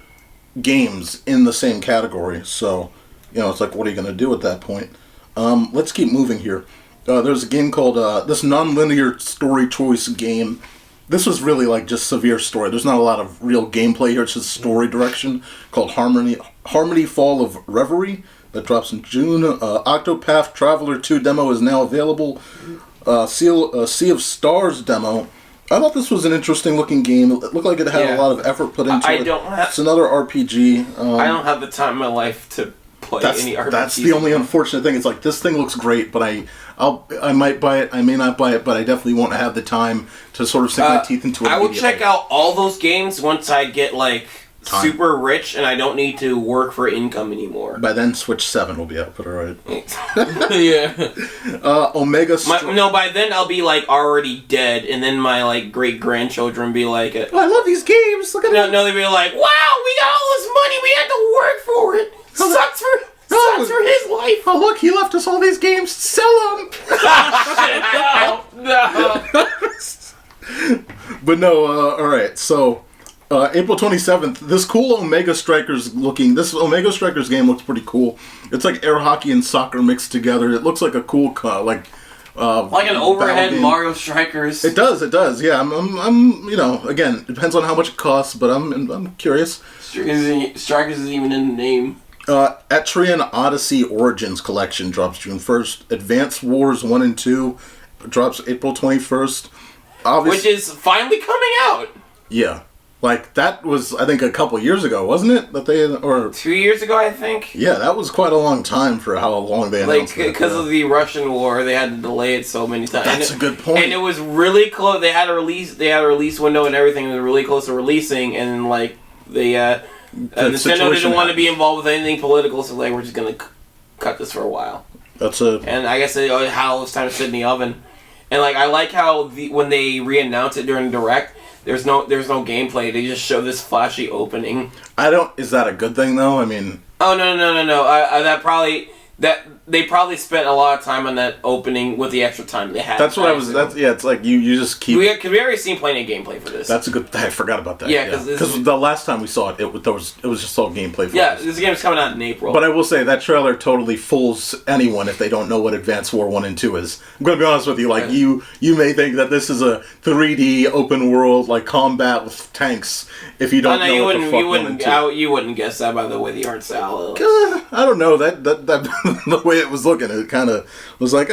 games in the same category. So, it's like, what are you going to do at that point? Let's keep moving here. There's a game called, this non-linear story choice game. This was really like just severe story. There's not a lot of real gameplay here. It's just story direction called Harmony Fall of Reverie. That drops in June. Octopath Traveler 2 demo is now available. Sea of Stars demo. I thought this was an interesting looking game. It looked like it had a lot of effort put into it. It's another RPG. I don't have the time in my life to play any RPGs. That's the only unfortunate thing. It's like this thing looks great, but I might buy it. I may not buy it, but I definitely won't have the time to sort of sink my teeth into it. I will check out all those games once I get like super rich and I don't need to work for income anymore. By then, Switch 7 will be out, but alright. Yeah. Omega by then I'll be like already dead, and then my like great grandchildren be like, I love these games. Look at them. No, they'd be like, wow, we got all this money, we had to work for it. Sucks for his life. Oh look, he left us all these games. Sell them. No. But no. Alright, so. April 27th, this Omega Strikers game looks pretty cool. It's like air hockey and soccer mixed together. It looks like a cool, like an overhead Mario Strikers. It does. Yeah, I'm again, it depends on how much it costs, but I'm curious. Strikers is even in the name. Etrian Odyssey Origins Collection drops June 1st. Advance Wars 1 and 2 drops April 21st. Which is finally coming out. Yeah. Like, that was, I think, a couple years ago, wasn't it? That they, or 2 years ago, I think. Yeah, that was quite a long time for how long they announced it. Like, because of the Russian war, they had to delay it so many times. That's a good point. And it was really close. They had a release window and everything. It was really close to releasing, and like Nintendo didn't want to be involved with anything political, so like we're just gonna cut this for a while. And I guess how it's time to sit in the oven. And like I like how when they re-announce it during the Direct. There's no gameplay. They just show this flashy opening. Is that a good thing though? I mean. Oh no! They probably spent a lot of time on that opening with the extra time they had. That's what I was. It's like you just keep. We already seen plenty of gameplay for this. That's a good. I forgot about that. Yeah, because the last time we saw it, it was just all gameplay. This game's coming out in April. But I will say that trailer totally fools anyone if they don't know what Advance War 1 and 2 is. I'm going to be honest with you. Like you may think that this is a 3D open world like combat with tanks. If you don't know what the fuck 1 and 2. You wouldn't guess that by the way the art style looks. I don't know that the way it was looking, it kind of was like,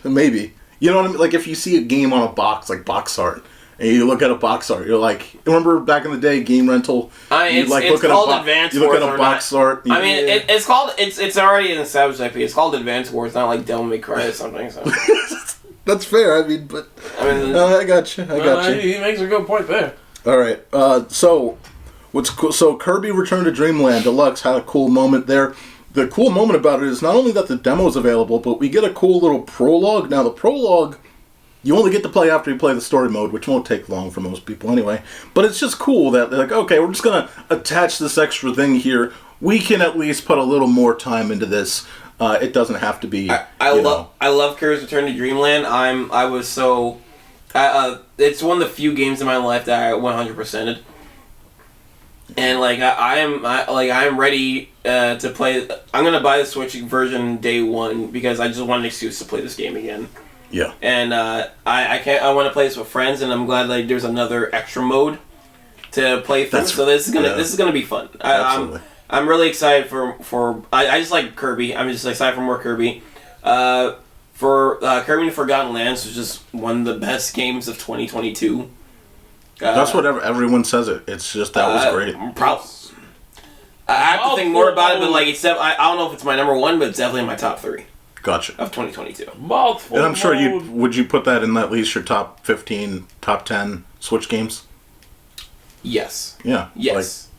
maybe. You know what I mean? Like, if you see a game on a box, like box art, and you look at a box art, you're like, remember back in the day, game rental? It's called Advance Wars. You look at a box art. It's called, it's already an established IP. It's called Advance Wars, not like Devil May Cry or something. So. That's fair. I mean, but I got you. He makes a good point there. All right. So Kirby Return to Dreamland Deluxe had a cool moment there. The cool moment about it is not only that the demo is available, but we get a cool little prologue. Now, the prologue, you only get to play after you play the story mode, which won't take long for most people anyway. But it's just cool that they're like, okay, we're just going to attach this extra thing here. We can at least put a little more time into this. It doesn't have to be. I love Kirby's Return to Dreamland. It's one of the few games in my life that I 100%ed. And like I am ready to play. I'm gonna buy the Switch version day one because I just want an excuse to play this game again. Yeah. And I want to play this with friends, and I'm glad like there's another extra mode to play through. So this is gonna be fun. I'm really excited for I just like Kirby. I'm just excited for more Kirby. For Kirby and the Forgotten Lands was just one of the best games of 2022. That's what everyone says. It's just that was great. I have to think more about it, but like I don't know if it's my number one, but it's definitely in my top 3. Gotcha. Of 2022. And I'm sure would you put that in at least your top 15, top 10 Switch games? Yes. Yeah. Yes.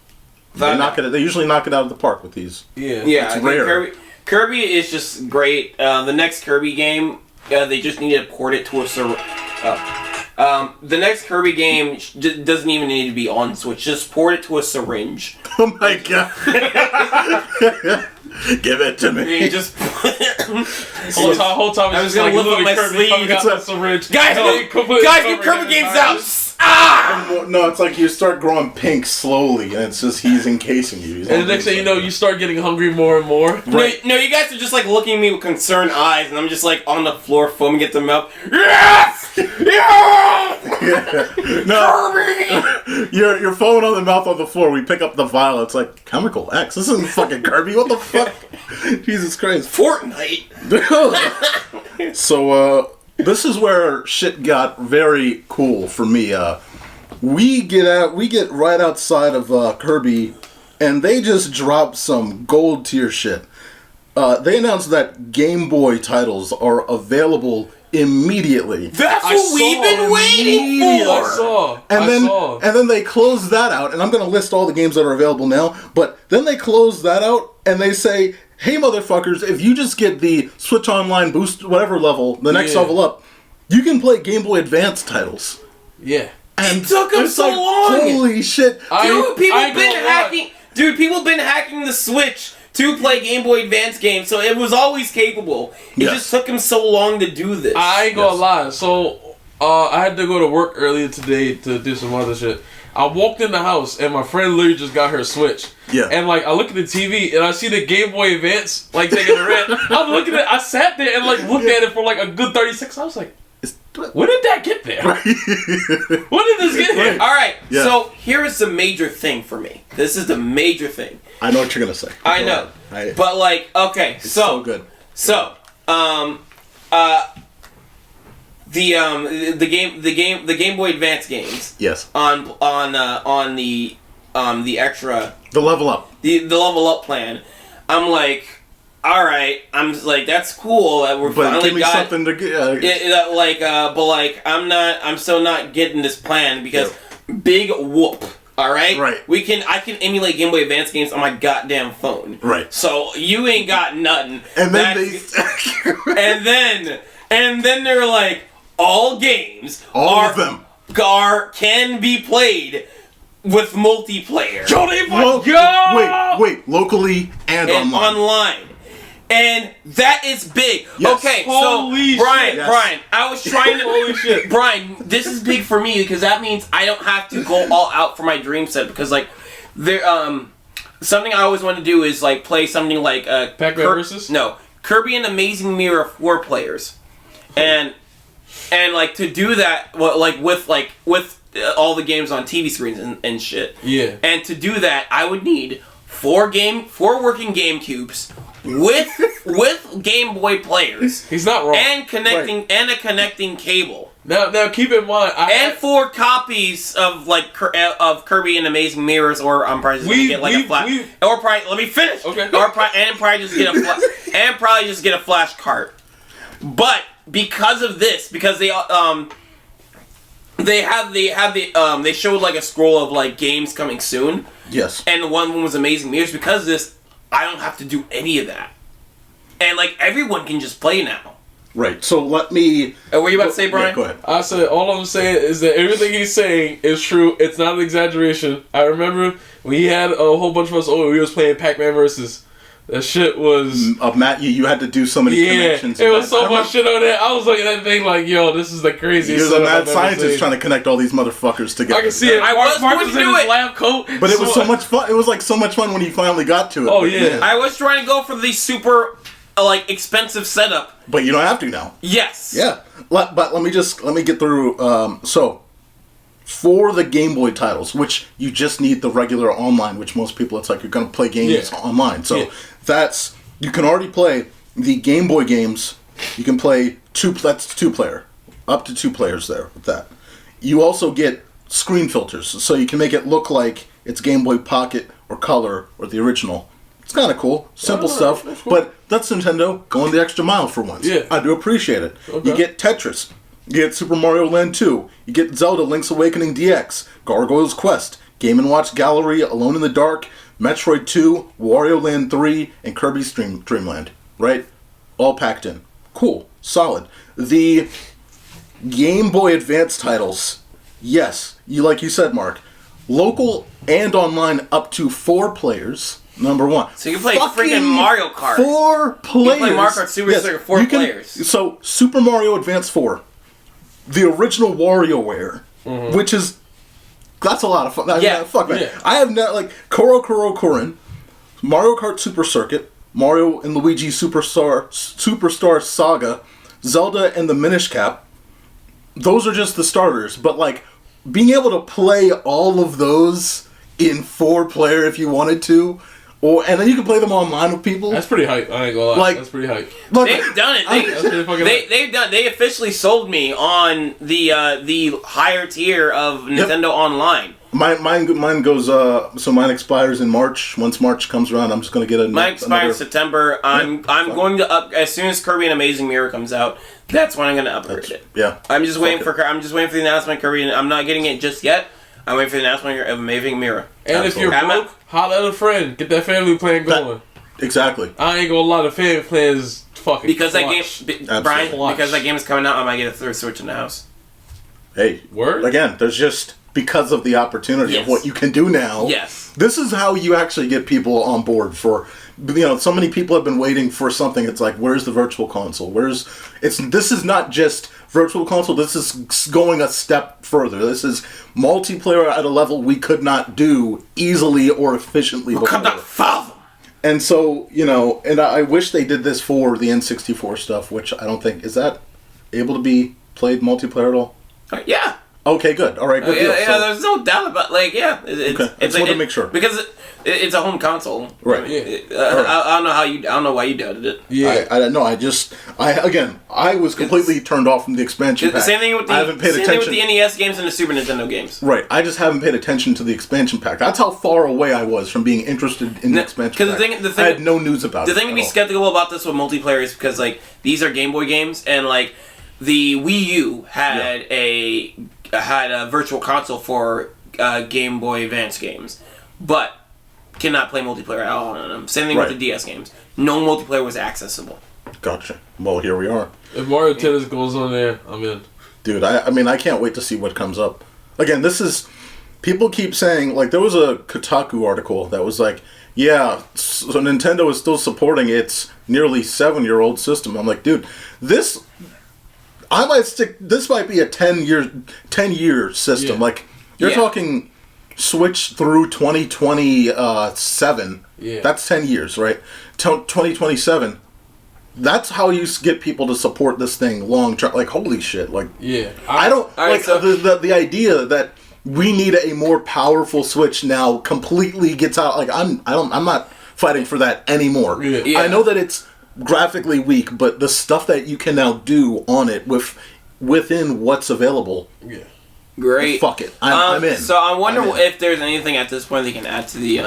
Like, they usually knock it out of the park with these. Yeah. It's rare. Kirby is just great. The next Kirby game, they just need to port it to the next Kirby game doesn't even need to be on Switch. Just port it to a syringe. Oh my god. Give it to me. You just whole time I was gonna lift up my sleeve. Got that syringe. Guys, get Kirby games out. No, it's like you start growing pink slowly, and it's just he's encasing you. And the next thing you know, you start getting hungry more and more. Right. No, you guys are just like looking at me with concerned eyes, and I'm just like on the floor, foaming at the mouth. Yes! Yes! Yeah. No, Kirby! You're foaming on the mouth on the floor. We pick up the vial. It's like Chemical X. This isn't fucking Kirby. What the fuck? Jesus Christ. Fortnite. So, this is where shit got very cool for me. We get right outside of Kirby, and they just dropped some gold tier shit. They announced that Game Boy titles are available immediately. That's what we've been waiting for. I saw. And then they closed that out, and I'm going to list all the games that are available now. But then they close that out, and they say, "Hey, motherfuckers! If you just get the Switch Online boost, whatever level, the next level up, you can play Game Boy Advance titles." Yeah. And it took them so long. Holy shit! Dude, people been hacking the Switch to play Game Boy Advance games, so it was always capable. It just took him so long to do this. I ain't gonna lie. So, I had to go to work earlier today to do some other shit. I walked in the house, and my friend literally just got her Switch. Yeah. And, like, I look at the TV, and I see the Game Boy Advance, like, taking a rent. I'm looking at it. I sat there and, like, looked at it for, like, a good 30 seconds. I was like, when did that get there? When did this get here? All right. Yeah. So, here is the major thing for me. This is the major thing. I know what you're going to say. I know. But, like, okay. It's so good. So, the Game Boy Advance games. Yes. On the extra. The level up. The level up plan. I'm like, all right. I'm just like, that's cool that we're finally give me something to get. But like, I'm still not getting this plan because big whoop. All right. Right. I can emulate Game Boy Advance games on my goddamn phone. Right. So you ain't got nothing. And then and then they're like, all games of them can be played with multiplayer. Wait, locally and online. And that is big. Yes. Okay, Holy so Brian, shit. Brian, I was trying to holy shit. Brian, this is big for me because that means I don't have to go all out for my dream set because like there something I always want to do is like play something like Pac-Man versus? No. Kirby and Amazing Mirror 4 players. And like to do that with all the games on TV screens and shit. Yeah. And to do that, I would need 4 working GameCubes with Game Boy players. He's not wrong. And a connecting cable. Now keep in mind, 4 copies of of Kirby and Amazing Mirrors, or I'm probably just gonna get like a flash. Or probably let me finish. Okay. Or probably just get a flash cart. But because of this, because they showed like a scroll of like games coming soon. Yes. And one of them was Amazing Mirrors. Because of this, I don't have to do any of that. And like everyone can just play now. Right. So let me. What were you about to say, Brian? Yeah, go ahead. I said all I'm saying is that everything he's saying is true. It's not an exaggeration. I remember when he had a whole bunch of us over, we was playing Pac-Man versus That shit was... Matt, you had to do so many connections. It was so much shit on there. I was looking at that thing like, yo, this is the craziest shit. He was a mad scientist trying to connect all these motherfuckers together. I can see it. I was going to do it. Lab coat. But it was so much fun. It was like so much fun when he finally got to it. Oh, yeah. Man. I was trying to go for the super, expensive setup. But you don't have to now. Yes. Yeah. But let me get through. So, for the Game Boy titles, which you just need the regular online, which most people, it's like you're going to play games online. So, you can already play the Game Boy games. You can play that's 2-player. Up to 2 players there with that. You also get screen filters, so you can make it look like it's Game Boy Pocket or Color or the original. It's kind of cool. Simple stuff. Cool. But that's Nintendo going the extra mile for once. Yeah. I do appreciate it. Okay. You get Tetris. You get Super Mario Land 2. You get Zelda Link's Awakening DX. Gargoyle's Quest. Game & Watch Gallery. Alone in the Dark. Metroid 2. Wario Land 3. And Kirby's Dreamland. Right? All packed in. Cool. Solid. The Game Boy Advance titles. Yes. Like you said, Mark. Local and online up to 4 players. Number 1. So you can play freaking Mario Kart. 4 players. You can play Mario Kart Super Circuit 4 players. So, Super Mario Advance 4. The original WarioWare. Which is... That's a lot of fun. Yeah. Fuck, man. Yeah. I have not... Koro Kurin. Mario Kart Super Circuit. Mario and Luigi Superstar Saga. Zelda and the Minish Cap. Those are just the starters. But, being able to play all of those in 4-player if you wanted to... and then you can play them online with people. That's pretty hype. I ain't gonna lie. That's pretty hype. They've done it. They officially sold me on the higher tier of Nintendo Online. Mine goes. So mine expires in March. Once March comes around, I'm just gonna get Mine expires in September. I'm going to up as soon as Kirby and Amazing Mirror comes out. That's when I'm gonna upgrade it. Yeah. I'm just waiting for the announcement of Kirby, and I'm not getting it just yet. I'm waiting for the announcement of Amazing Mirror. And if you're broke, holler at a friend. Get that family plan going. Exactly. I ain't gonna lie, the family plan is fucking because clutch. that game, Brian, because that game is coming out, I might get a third Switch in the house. Hey, word again. There's just because of the opportunity of what you can do now. Yes. This is how you actually get people on board for. So many people have been waiting for something. It's like, where's the virtual console? This is not just virtual console. This is going a step further. This is multiplayer at a level we could not do easily or efficiently before. And so, and I wish they did this for the N64 stuff, which I don't think, is that able to be played multiplayer at all? Yeah. Okay, good. All right, good deal. Yeah, there's no doubt about it's okay. I just want to make sure because it's a home console, right? Yeah. I don't know why you doubted it. Yeah, I don't know. I was completely turned off from the expansion pack. Same thing with I haven't paid attention. Same thing with the NES games and the Super Nintendo games. Right. I just haven't paid attention to the expansion pack. That's how far away I was from being interested in the expansion pack. The thing, I had no news about it. The thing to be skeptical about this with multiplayer is because these are Game Boy games and the Wii U had a virtual console for Game Boy Advance games, but cannot play multiplayer at all on them. Same thing with the DS games. No multiplayer was accessible. Gotcha. Well, here we are. If Mario Tennis goes on there, I'm in. Dude, I can't wait to see what comes up. Again, this is... People keep saying... there was a Kotaku article that was so Nintendo is still supporting its nearly 7-year-old system. I'm like, dude, this... This might be a 10-year system. Yeah. You're talking Switch through 2027. Yeah. That's 10 years, right? 2027. That's how you get people to support this thing long term. Holy shit! Yeah. I don't the idea that we need a more powerful Switch now completely gets out. I'm not fighting for that anymore. Yeah. I know that it's graphically weak, but the stuff that you can now do on it within what's available. Yeah. Great. Fuck it. I'm in. So I wonder if there's anything at this point they can add to the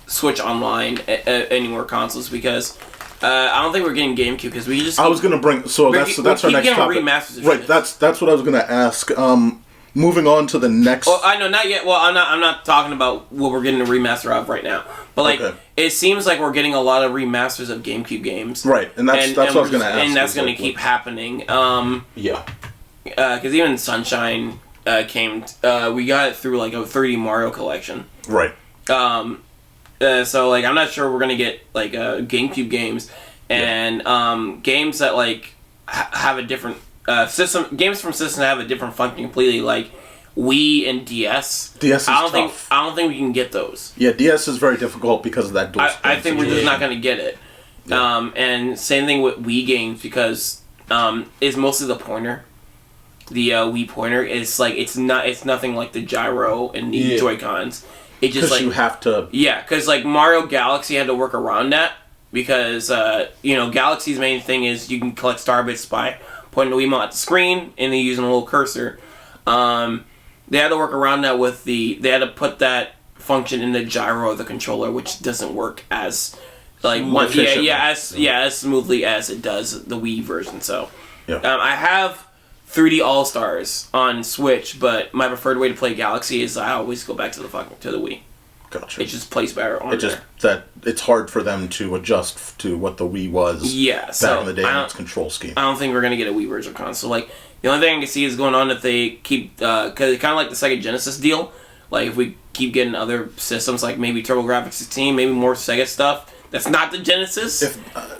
Switch Online any more consoles because I don't think we're getting GameCube because we just. I was gonna bring that's our next topic. Remasters right. That's what I was gonna ask. Moving on to the next. Well, I know not yet. Well, I'm not talking about what we're getting a remaster of right now. But it seems like we're getting a lot of remasters of GameCube games. Right, and that's what I was gonna ask. And that's gonna keep happening. Yeah. Because even Sunshine came. We got it through a 3D Mario collection. Right. So like I'm not sure we're gonna get like GameCube games and games that like have a different system. Games from systems that have a different function completely. Like Wii and DS. DS is tough. I don't think we can get those. Yeah, DS is very difficult because of that dual screen I think we're just not going to get it. Yeah. And same thing with Wii games because it's mostly the pointer. The Wii pointer is like it's nothing like the gyro and the Joy-Cons. It just like you have to. Yeah, because like Mario Galaxy had to work around that because Galaxy's main thing is you can collect star bits by pointing the Wiimote at the screen and then using a little cursor. They had to work around that with they had to put that function in the gyro of the controller, which doesn't work as like as smoothly as it does the Wii version. So I have 3D All Stars on Switch, but my preferred way to play Galaxy is I always go back to the Wii. Gotcha. It just plays better on there. That it's hard for them to adjust to what the Wii was. Back in the day in its control scheme. I don't think we're gonna get a Wii version console. Like the only thing I can see is going on if they keep because it's kind of like the Sega Genesis deal. Like if we keep getting other systems, like maybe TurboGrafx 16, maybe more Sega stuff. That's not the Genesis. So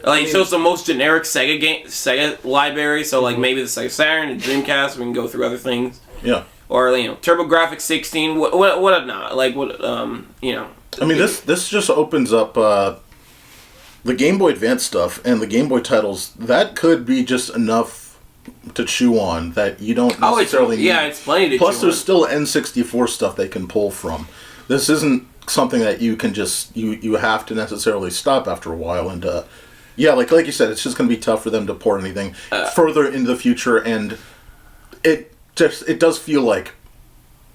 it's the most generic Sega library. So like maybe the Sega Saturn, the Dreamcast. We can go through other things. Yeah. Or TurboGrafx 16. What not? Like what? I mean, this just opens up the Game Boy Advance stuff and the Game Boy titles. That could be just enough to chew on that you don't necessarily need. Yeah, it's plenty to Plus, chew there's on. still N64 stuff they can pull from. This isn't something that you can just you have to necessarily stop after a while. And like you said, it's just going to be tough for them to port anything further into the future. And it does feel like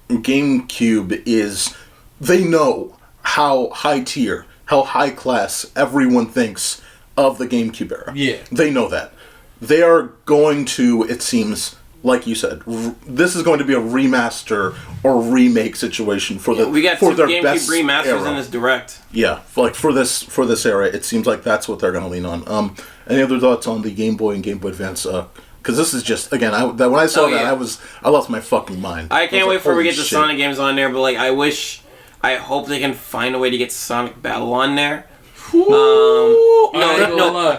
GameCube is. They know how high tier, how high class everyone thinks of the GameCube era. Yeah. They know that. They are going to, it seems, like you said, this is going to be a remaster or remake situation for we got for two their GameCube best remasters era. in this direct. Yeah, for this era, it seems like that's what they're going to lean on. Any other thoughts on the Game Boy and Game Boy Advance? Because this is just when I saw that, I lost my fucking mind. I can't wait for we get the Sonic games on there, but like I hope they can find a way to get Sonic Battle on there. No.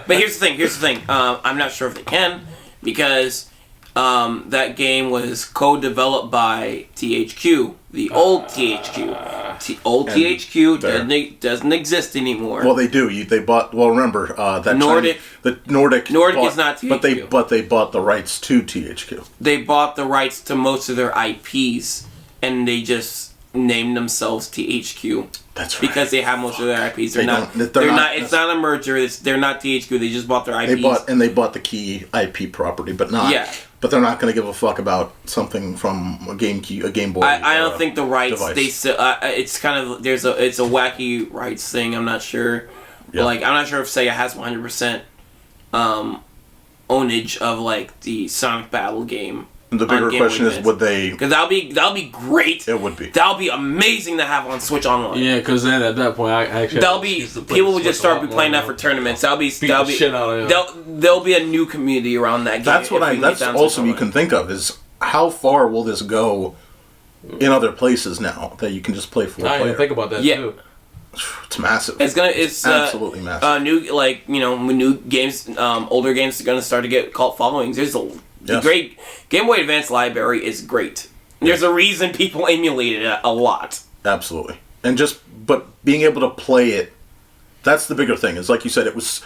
But here's the thing. I'm not sure if they can because that game was co-developed by THQ, the old THQ. THQ doesn't exist anymore. Well, they do. They bought. Well, remember that Nordic. The Nordic Is not THQ, but they bought the rights to THQ. They bought the rights to most of their IPs, and they just named themselves THQ. That's right. Because they have most of their IPs. They're not. It's not a merger. They're not THQ. They just bought their IPs. They bought the key IP property, but not. Yeah. But they're not going to give a fuck about something from a Game Boy. I don't think the rights. Device. It's kind of it's a wacky rights thing. I'm not sure. Yeah. Like I'm not sure if Sega has 100% ownage of like the Sonic Battle game. The bigger question is, would they? Because that'll be great. It would be. That'll be amazing to have on Switch Online. Yeah, because then at that point, I actually people would just start playing that for tournaments. There'll be a new community around that game. That's also you can think of is how far will this go in other places now that you can just play 4 player. I didn't think about that too. It's massive. It's absolutely massive. New games, older games are gonna start to get cult followings. The great Game Boy Advance library is great. There's a reason people emulate it a lot. Absolutely. But being able to play it, that's the bigger thing. Is like you said, it was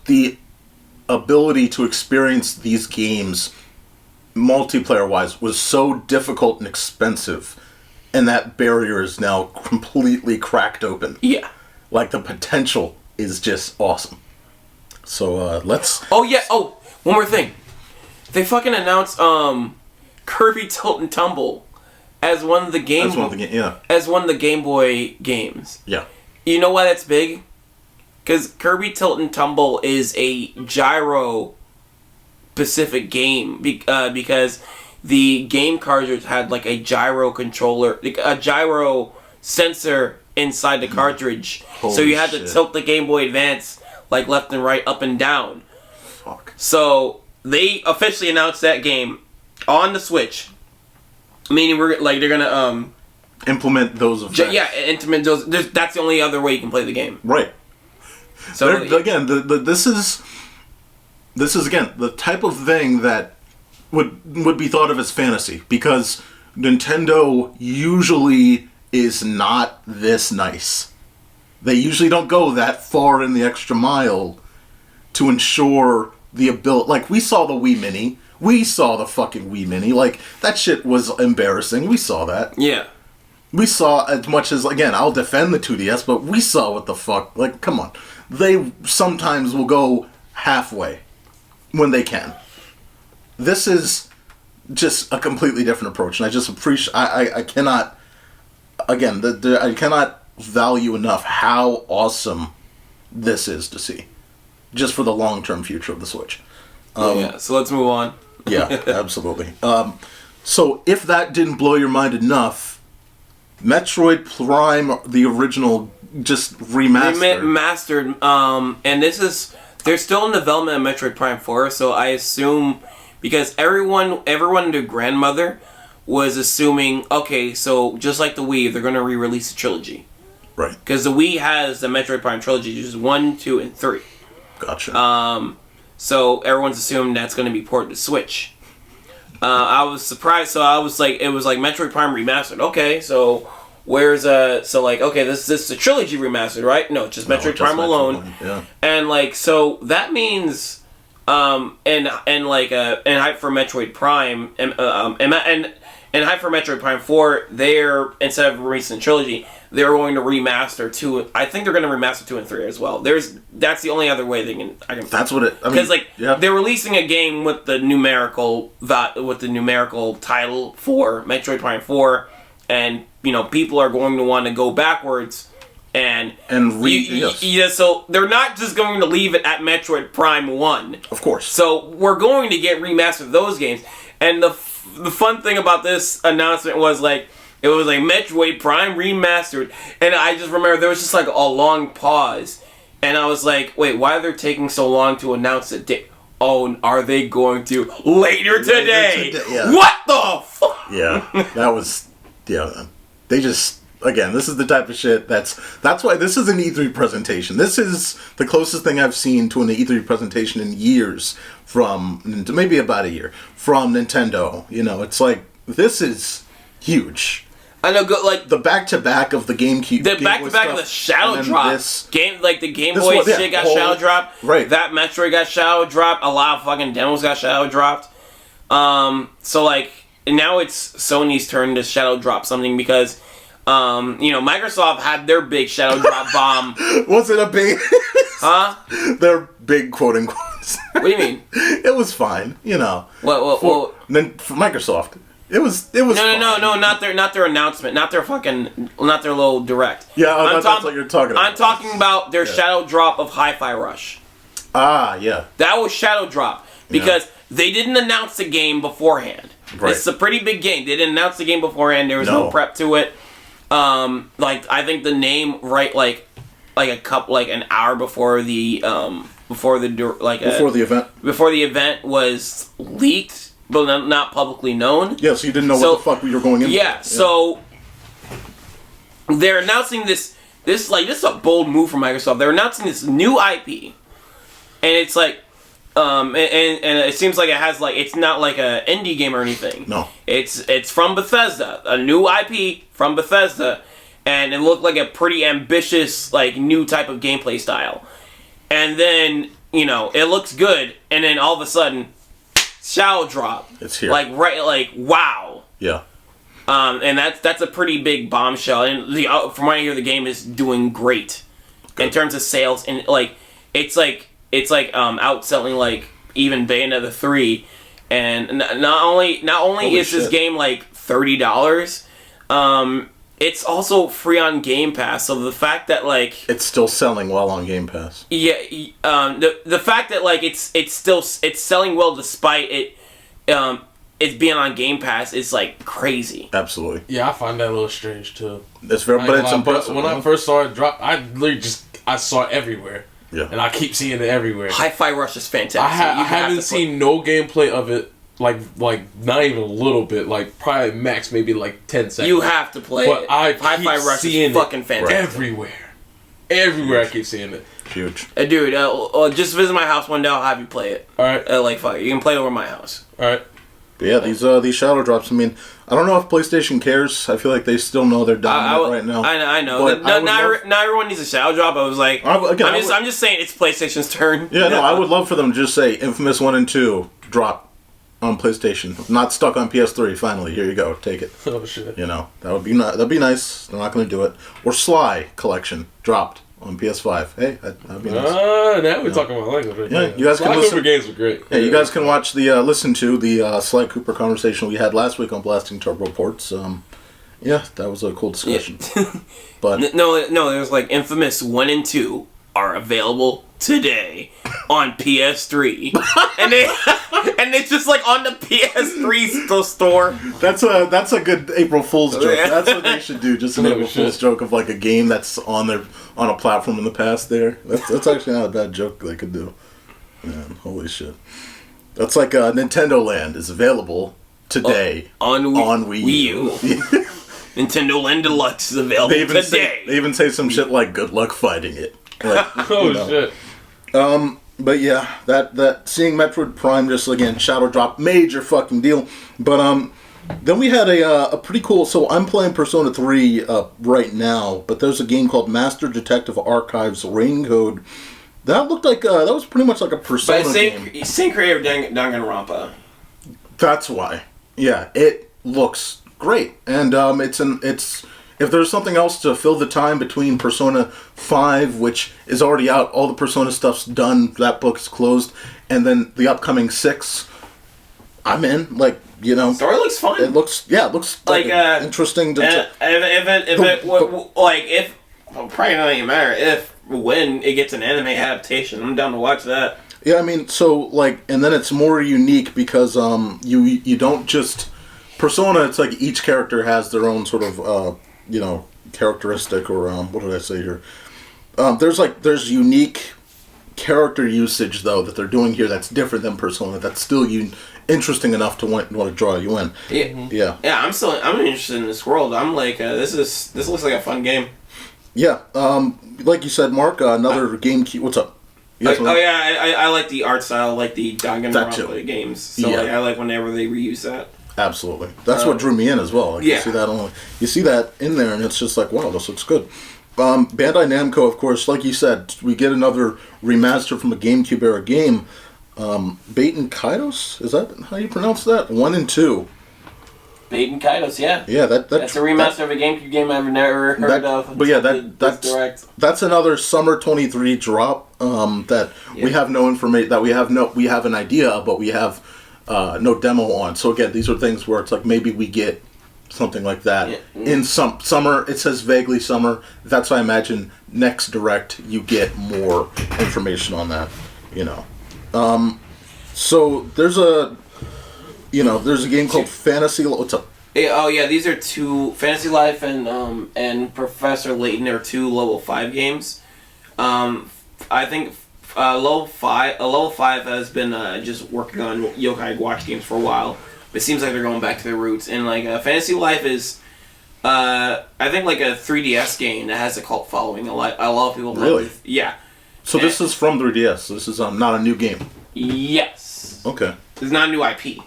the ability to experience these games multiplayer-wise was so difficult and expensive, and that barrier is now completely cracked open. Yeah. Like, the potential is just awesome. So, let's... Oh, yeah. Oh, one more thing. They fucking announced Kirby Tilt and Tumble as one of the Game Boy games. Yeah. You know why that's big? Because Kirby Tilt and Tumble is a gyro specific game because the game cartridge had like a gyro controller, like a gyro sensor inside the cartridge. So you had to tilt the Game Boy Advance like left and right, up and down. Fuck. So they officially announced that game on the Switch. Meaning they're gonna implement those effects. Implement those. That's the only other way you can play the game. Right. So again, this is again the type of thing that would be thought of as fantasy, because Nintendo usually is not this nice. They usually don't go that far in the extra mile to ensure the ability. Like, we saw the Wii Mini. We saw the fucking Wii Mini. Like, that shit was embarrassing. We saw that. Yeah. We saw as much as, again, I'll defend the 2DS, but we saw what the fuck. Like, come on. They sometimes will go halfway when they can. This is just a completely different approach, and I just appreciate. I cannot. Again, I cannot value enough how awesome this is to see, just for the long-term future of the Switch. So let's move on. Yeah, absolutely. So if that didn't blow your mind enough, Metroid Prime, the original, just remastered. And they're still in development of Metroid Prime 4, so I assume, because everyone and their grandmother was assuming, okay, so just like the Wii, they're going to re-release the trilogy. Right. Because the Wii has the Metroid Prime trilogy, which is 1, 2, and 3. Gotcha. So everyone's assuming that's going to be ported to Switch. I was surprised, so I was like, it was like Metroid Prime Remastered. Okay, so where's okay, this is a trilogy remastered, right? No, just Metroid Prime alone. Yeah. And like, so that means, and hype for Metroid Prime, and hype for Metroid Prime 4, they're, instead of releasing the trilogy, they're going to remaster 2. I think they're going to remaster 2 and 3 as well. That's the only other way they can. That's what it. Because they're releasing a game with the numerical title for Metroid Prime 4, and people are going to want to go backwards and yes. So they're not just going to leave it at Metroid Prime 1. Of course. So we're going to get remastered of those games, and the fun thing about this announcement was it was like Metroid Prime Remastered, and I just remember there was just like a long pause, and I was like, wait, why are they taking so long to announce the date? Oh, are they going to later today? Yeah. What the fuck? Yeah, that was, they just, again, this is the type of shit that's why this is an E3 presentation. This is the closest thing I've seen to an E3 presentation in years from, maybe about a year, from Nintendo. It's like, this is huge. I know, the back-to-back of the GameCube. The back-to-back of the Shadow Drop. The Game Boy shit got Shadow Dropped. Right. That Metroid got Shadow Dropped. A lot of fucking demos got Shadow Dropped. Now it's Sony's turn to Shadow Drop something, because, Microsoft had their big Shadow Drop bomb. Was it a big... Huh? Their big quote-unquote. What do you mean? It was fine, Well, then for Microsoft... It was. No, not their announcement, not their little direct. Yeah, that's what you're talking about. I'm talking about their Shadow Drop of Hi-Fi Rush. Ah, yeah. That was Shadow Drop, because they didn't announce the game beforehand. Right. It's a pretty big game. They didn't announce the game beforehand. There was no prep to it. I think the name an hour before the event was leaked, but not publicly known. Yeah, so you didn't know what the fuck you were going into. Yeah, so they're announcing this is a bold move from Microsoft. They're announcing this new IP, and it's like, and it seems like it has it's not like an indie game or anything. No, it's from Bethesda, a new IP from Bethesda, and it looked like a pretty ambitious new type of gameplay style. And then it looks good, and then all of a sudden, Shadow Drop. It's here. Wow. Yeah. And that's a pretty big bombshell. And from what I hear, the game is doing great in terms of sales, and it's outselling even Bayonetta 3. And not only is this game $30, it's also free on Game Pass. So the fact that it's still selling well on Game Pass. Yeah, the fact that it's selling well despite it's being on Game Pass is crazy. Absolutely. Yeah, I find that a little strange too. It's very, but it's impressive. When I first saw it drop, I literally I saw it everywhere. Yeah, and I keep seeing it everywhere. Hi-Fi Rush is fantastic. I haven't seen no gameplay of it Like not even a little bit. Like probably max maybe like 10 seconds. You have to play but it. I Hi-Fi Rush is fucking fantastic. Everywhere I keep seeing it. Huge. Dude, just visit my house one day. I'll have you play it. All right. Like fuck, you can play over my house. All right. But yeah, these shadow drops. I mean, I don't know if PlayStation cares. I feel like they still know they're dominant right now. I know. Not everyone needs a shadow drop. I was like, I'm just saying it's PlayStation's turn. Yeah, no, I would love for them to just say Infamous 1 and 2 drop on PlayStation. Not stuck on PS3. Finally, here you go, take it. Oh shit. You know, that'd be nice. They're not going to do it. Or Sly Collection dropped on PS5. Hey, that'd be nice. Now we're talking about language. Right? Yeah, you guys can listen. Games were great. Yeah, you guys can watch listen to the Sly Cooper conversation we had last week on Blasting Turbo Reports. Yeah, that was a cool discussion. Yeah. But no, there's like Infamous 1 and 2 are available today on PS3, and it's just like on the PS3 store. That's a good April Fool's joke. That's what they should do. Just an April Fool's joke of like a game that's on a platform in the past. That's actually not a bad joke they could do. Man, holy shit! That's like Nintendo Land is available today on Wii U. Nintendo Land Deluxe is available today. They even say some shit like "Good luck fighting it." Like, shit. But yeah, that seeing Metroid Prime just again shadow drop, major fucking deal. But then we had a pretty cool. So I'm playing Persona 3 right now, but there's a game called Master Detective Archives Rain Code. That looked like that was pretty much like a Persona game. Same creator Danganronpa. That's why. Yeah, it looks great, and it's. If there's something else to fill the time between Persona 5, which is already out, all the Persona stuff's done, that book's closed, and then the upcoming 6, I'm in. Like, you know, story looks fun. It looks like interesting. Probably not even matter when it gets an anime adaptation. I'm down to watch that. Yeah, I mean, so like, and then it's more unique because you don't just Persona. It's like each character has their own sort of characteristic, or what did I say here? There's unique character usage though that they're doing here that's different than Persona. That's still interesting enough to want to draw you in. Yeah. I'm interested in this world. I'm like, this looks like a fun game. Yeah. Like you said, Mark, another game key. What's up? I like the art style, like the Danganronpa games. So I like whenever they reuse that. Absolutely, that's what drew me in as well. Like, you see that in there, and it's just like, wow, this looks good. Bandai Namco, of course, like you said, we get another remaster from a GameCube era game. Baten Kaitos, is that how you pronounce that? 1 and 2. Baten Kaitos, yeah. Yeah, that's a remaster of a GameCube game I've never heard of. But yeah, that's another summer 23 drop. We have no information. That we have an idea, but we have. No demo on. So again, these are things where it's like maybe we get something like that in some summer. It says vaguely summer. That's why I imagine next Direct you get more information on that. So there's a game called Fantasy. What's up? These are two Fantasy Life and Professor Layton are two level 5 games. I think. Level 5 has been just working on Yokai Watch games for a while. It seems like they're going back to their roots. And Fantasy Life is, I think like a 3DS game that has a cult following. A lot of people really. Yeah. So this is from 3DS. This is not a new game. Yes. Okay. It's not a new IP.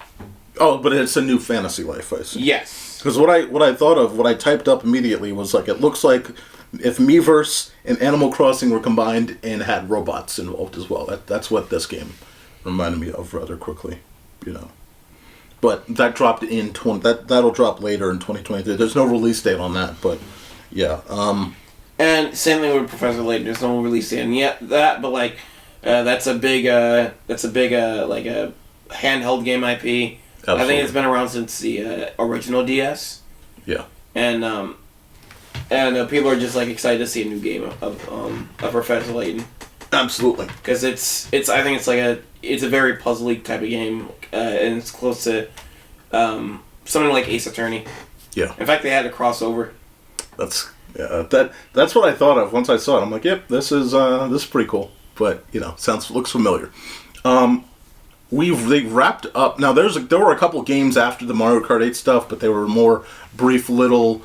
Oh, but it's a new Fantasy Life, I see. Yes. Because what I thought of, what I typed up immediately was like, it looks like if Miiverse and Animal Crossing were combined and had robots involved as well. That's what this game reminded me of rather quickly, But that dropped in that'll drop later in 2023. There's no release date on that, but yeah. And same thing with Professor Layton. There's no release date on that, but that's a big like a handheld game IP. Absolutely. I think it's been around since the original DS. Yeah. And people are just excited to see a new game of Professor Layton. Absolutely. Because I think it's a very puzzly type of game, and it's close to something like Ace Attorney. Yeah. In fact, they had a crossover. That's what I thought of once I saw it. I'm like, yep, this is pretty cool. But looks familiar. they wrapped up. Now there were a couple games after the Mario Kart 8 stuff, but they were more brief little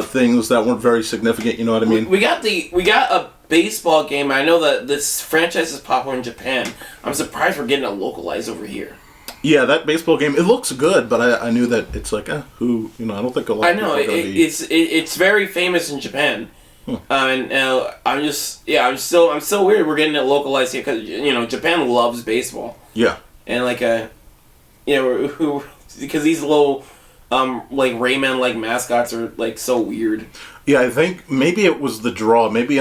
things that weren't very significant. You know what I mean? We got a baseball game. I know that this franchise is popular in Japan. I'm surprised we're getting it localized over here. Yeah, that baseball game, it looks good, but I knew that it's like, who, I don't think a lot of people are going to be... it's very famous in Japan. And I'm still weird we're getting it localized here, because, Japan loves baseball. Yeah. And, because these little, Rayman-like mascots are, so weird. Yeah, I think maybe it was the draw. Maybe,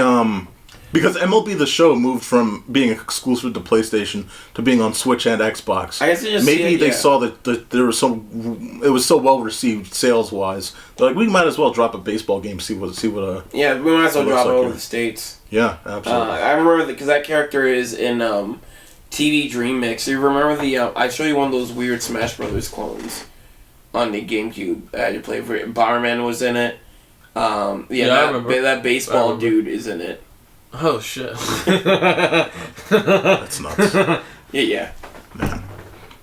because MLB The Show moved from being exclusive to PlayStation to being on Switch and Xbox. I guess they saw that there was it was so well received sales wise. They're like, we might as well drop a baseball game. See what. Yeah, we might as well drop it over the States. Yeah, absolutely. I remember because that character is in TV Dream Mix. You remember I show you one of those weird Smash Brothers clones on the GameCube. You played for it. Bomberman was in it. I remember. That baseball dude is in it. Oh shit! That's nuts. Yeah. Man.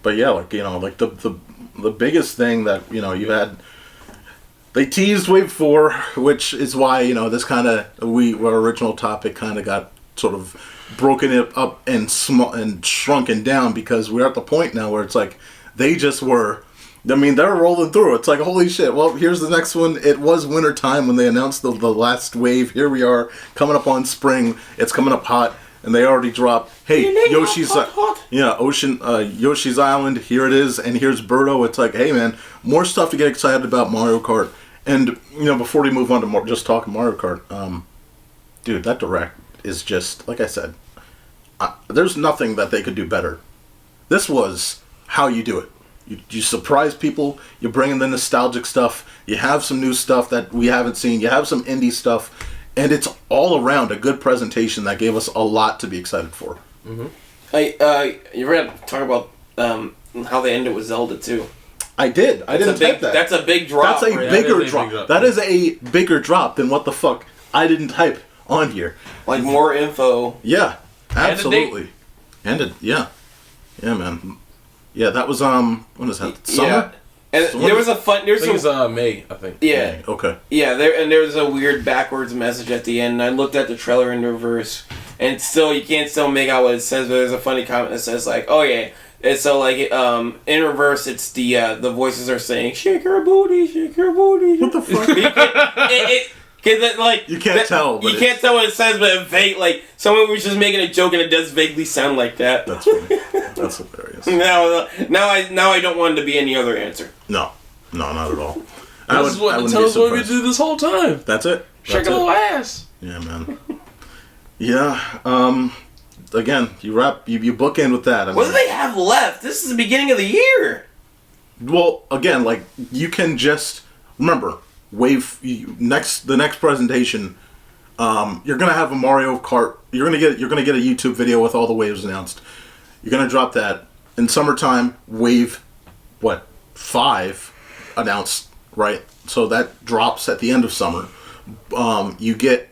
But yeah, the biggest thing that you had, they teased Wave 4, which is why this kind of our original topic kind of got sort of broken up and shrunken down, because we're at the point now where it's like they just were. I mean, they're rolling through. It's like, holy shit. Well, here's the next one. It was winter time when they announced the last wave. Here we are, coming up on spring. It's coming up hot, and they already dropped, hey, Yoshi's Yoshi's Island, here it is, and here's Birdo. It's like, hey, man, more stuff to get excited about Mario Kart. And, before we move on to just talking Mario Kart, dude, that Direct is just, like I said, there's nothing that they could do better. This was how you do it. You surprise people, you bring in the nostalgic stuff, you have some new stuff that we haven't seen, you have some indie stuff, and it's all around a good presentation that gave us a lot to be excited for. Mm-hmm. You were going to talk about how they ended with Zelda, too. I did. I didn't type that. That's a big drop. That's a bigger drop. That is a bigger drop than what the fuck I didn't type on here. Like more info. Yeah, absolutely. Yeah, man. Yeah, that was when is that? Summer? Yeah. And there was a fun. It was May, I think. Yeah. May. Okay. Yeah, there was a weird backwards message at the end. And I looked at the trailer in reverse, and you can't still make out what it says. But there's a funny comment that says like, "Oh yeah." And so like in reverse, it's the voices are saying, "Shake your booty, shake your booty." What the fuck? You can't tell. You can't tell what it says, but someone was just making a joke, and it does vaguely sound like that. That's funny. That's hilarious. Now I don't want it to be any other answer. No, not at all. This is what Nintendo's wanted me to do this whole time. That's it. Shake a little ass. Yeah, man. Yeah. Again, you bookend with that. What do they have left? This is the beginning of the year. Well, again, you can just remember. The next presentation, you're gonna have a Mario Kart. You're gonna get a YouTube video with all the waves announced. You're gonna drop that in summertime. Wave, 5 announced, right? So that drops at the end of summer. You get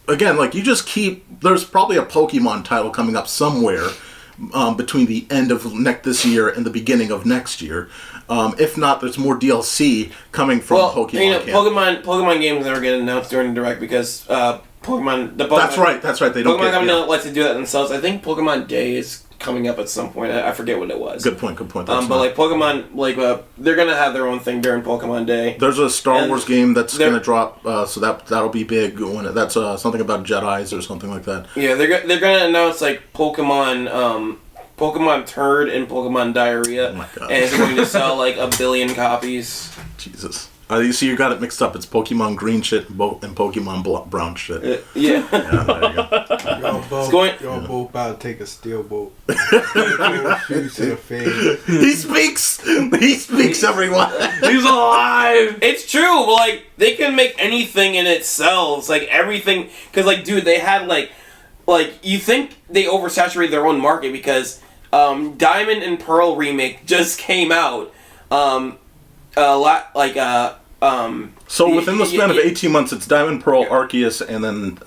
again, you just keep. There's probably a Pokemon title coming up somewhere between the end of this year and the beginning of next year. If not, there's more DLC coming from Pokemon. Pokemon games never get announced during the Direct because Pokemon. That's right. They don't. Pokemon don't like to do that themselves. I think Pokemon Day is coming up at some point. I forget what it was. Good point. Pokemon, they're gonna have their own thing during Pokemon Day. There's a Star Wars game that's gonna drop, so that'll be big. That's something about Jedis or something like that. Yeah, they're gonna announce Pokemon. Pokemon Turd and Pokemon Diarrhea, oh my God. And it's going to sell 1 billion copies. Jesus. You see, you got it mixed up. It's Pokemon Green shit and Pokemon Brown shit. Yeah. There you go. Y'all both about to take a steel boat. Shoot to the face. He speaks, everyone. He's alive. It's true. But, they can make anything and it sells. Everything. Because, dude, they had, you think they oversaturated their own market because Diamond and Pearl remake just came out. So within the span of 18 months, it's Diamond, Pearl, Arceus, and then...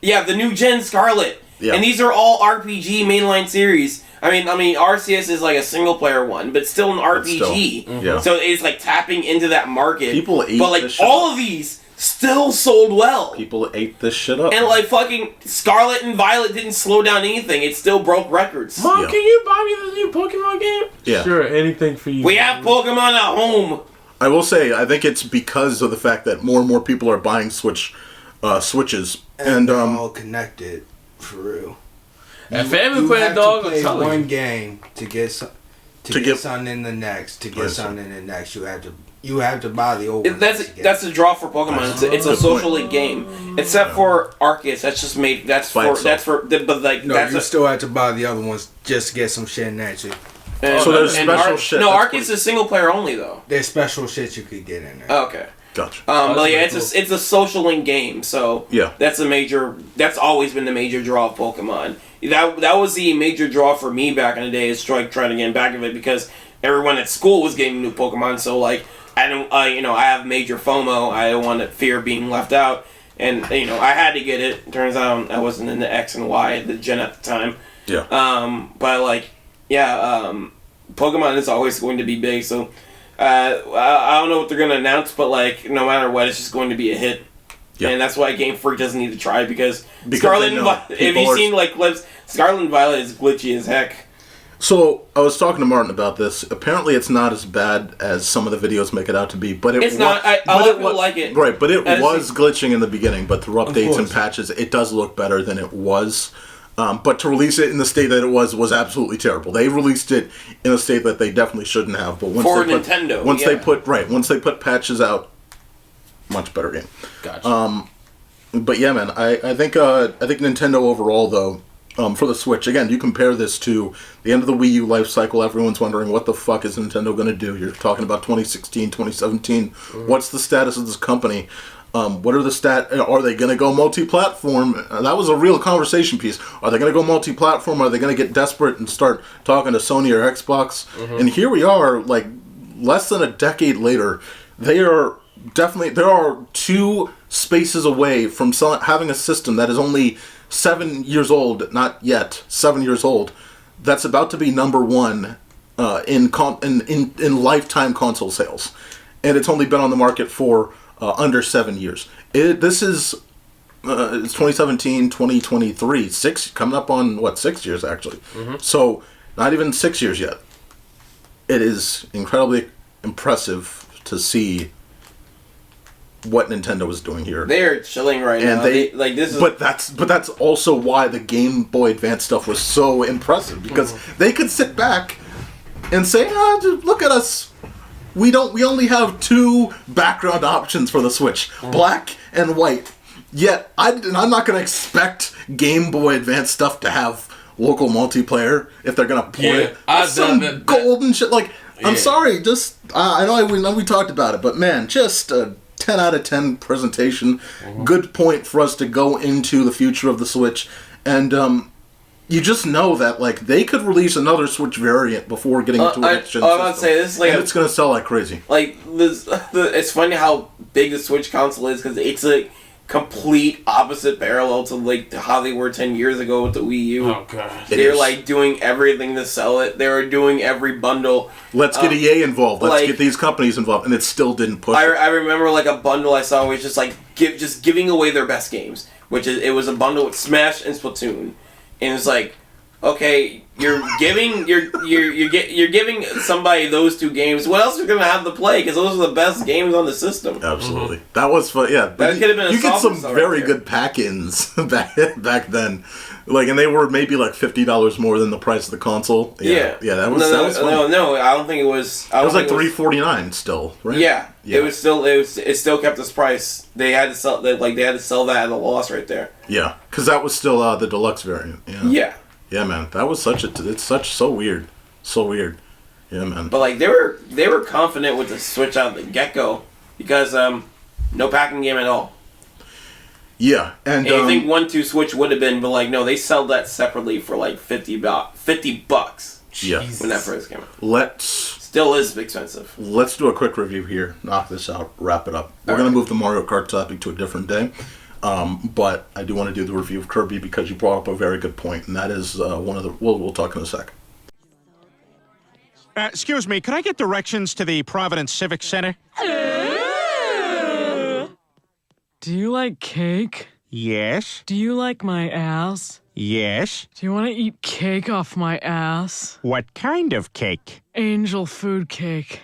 the new Gen Scarlet. Yeah. And these are all RPG mainline series. I mean, Arceus is like a single player one, but still an RPG. Still, yeah. So it's like tapping into that market. People ate but like this shit all up. of these still sold well. People ate this shit up. And like fucking Scarlet and Violet didn't slow down anything. It still broke records. Mom, can you buy me the new Pokemon game? Yeah. Sure, anything for you. We have Pokemon at home. I will say, I think it's because of the fact that more and more people are buying Switches, and they're all connected, for real. And family you playing have dog. to I'm play telling one you. game to get something in the next. To get something in the next, you have to buy the old one. That's a draw for Pokemon. It's a social league game, except for Arceus. That's just made. But you still have to buy the other ones just to get some shit in there too. So there's special shit. No, Arceus is single player only though. There's special shit you could get in there. Oh, okay. Gotcha. But yeah, it's a social link game, so yeah, that's always been the major draw of Pokemon. That was the major draw for me back in the day, is trying to get back of it, because everyone at school was getting new Pokemon, so like I have major FOMO. I don't want to fear being left out, and I had to get it. Turns out I wasn't in the X and Y, the gen at the time. Yeah. But like, yeah, Pokemon is always going to be big, so. I don't know what they're going to announce, but like no matter what, it's just going to be a hit. Yeah. And that's why Game Freak doesn't need to try, because Scarlet and Violet, have you seen like clips? Scarlet and Violet is glitchy as heck. So I was talking to Martin about this. Apparently, it's not as bad as some of the videos make it out to be, but it's not. A lot of people like it, right? But it was glitching in the beginning. But through updates and patches, it does look better than it was. But to release it in the state that it was absolutely terrible. They released it in a state that they definitely shouldn't have. But once they put patches out, much better game. Gotcha. But yeah, man, I think Nintendo overall though, for the Switch, again, you compare this to the end of the Wii U life cycle. Everyone's wondering what the fuck is Nintendo going to do. You're talking about 2016, 2017. What's the status of this company? What are the are they going to go multi-platform? That was a real conversation piece. Are they going to go multi-platform? Are they going to get desperate and start talking to Sony or Xbox? And here we are, like, less than a decade later. There are two spaces away from having a system that is only 7 years old, not yet, 7 years old, that's about to be number one in lifetime console sales. And it's only been on the market for under 7 years. It's 2017, 2023, coming up on 6 years actually. So not even 6 years yet. It is incredibly impressive to see what Nintendo is doing here. They're chilling right now. But that's also why the Game Boy Advance stuff was so impressive, because they could sit back and say, "Look at us. We only have two background options for the Switch, black and white." Yet I'm not going to expect Game Boy Advance stuff to have local multiplayer if they're going to port it. That's some golden shit. Like, I'm sorry, just I know we talked about it, but man, just a 10 out of 10 presentation. Good point for us to go into the future of the Switch, and you just know that like they could release another Switch variant before getting into a next gen system. I would say this is like, and it's gonna sell like crazy. Like this, it's funny how big the Switch console is, because it's a complete opposite parallel to like how they were 10 years ago with the Wii U. Oh god, they're like doing everything to sell it. They were doing every bundle. Let's get EA involved. Let's get these companies involved, and it still didn't push. I remember like a bundle I saw was just like giving away their best games, it was a bundle with Smash and Splatoon. And it's like, okay, you're giving somebody those two games. What else are you gonna have to play? Because those are the best games on the system. Absolutely, that was fun. Yeah, that could have been. You get some very good pack-ins back then, like, and they were maybe like $50 more than the price of the console. Yeah. That was fun. No, I don't think it was. It was like $349 still, right? Yeah. It still kept its price. They had to sell that. Like, they had to sell that at a loss right there. Yeah, because that was still the deluxe variant. Yeah. Yeah, man, that was so weird, Yeah, man. But like they were confident with the Switch out the get-go, because no packing game at all. Yeah, and I think 1-2 Switch would have been, but like no, they sell that separately for like $50. Yeah, when that first came out. Still is expensive. Let's do a quick review here. Knock this out. Wrap it up. We're gonna move the Mario Kart topic to a different day. But I do want to do the review of Kirby, because you brought up a very good point, and that is one of the. We'll talk in a sec. Excuse me, could I get directions to the Providence Civic Center? Do you like cake? Yes. Do you like my ass? Yes. Do you want to eat cake off my ass? What kind of cake? Angel food cake.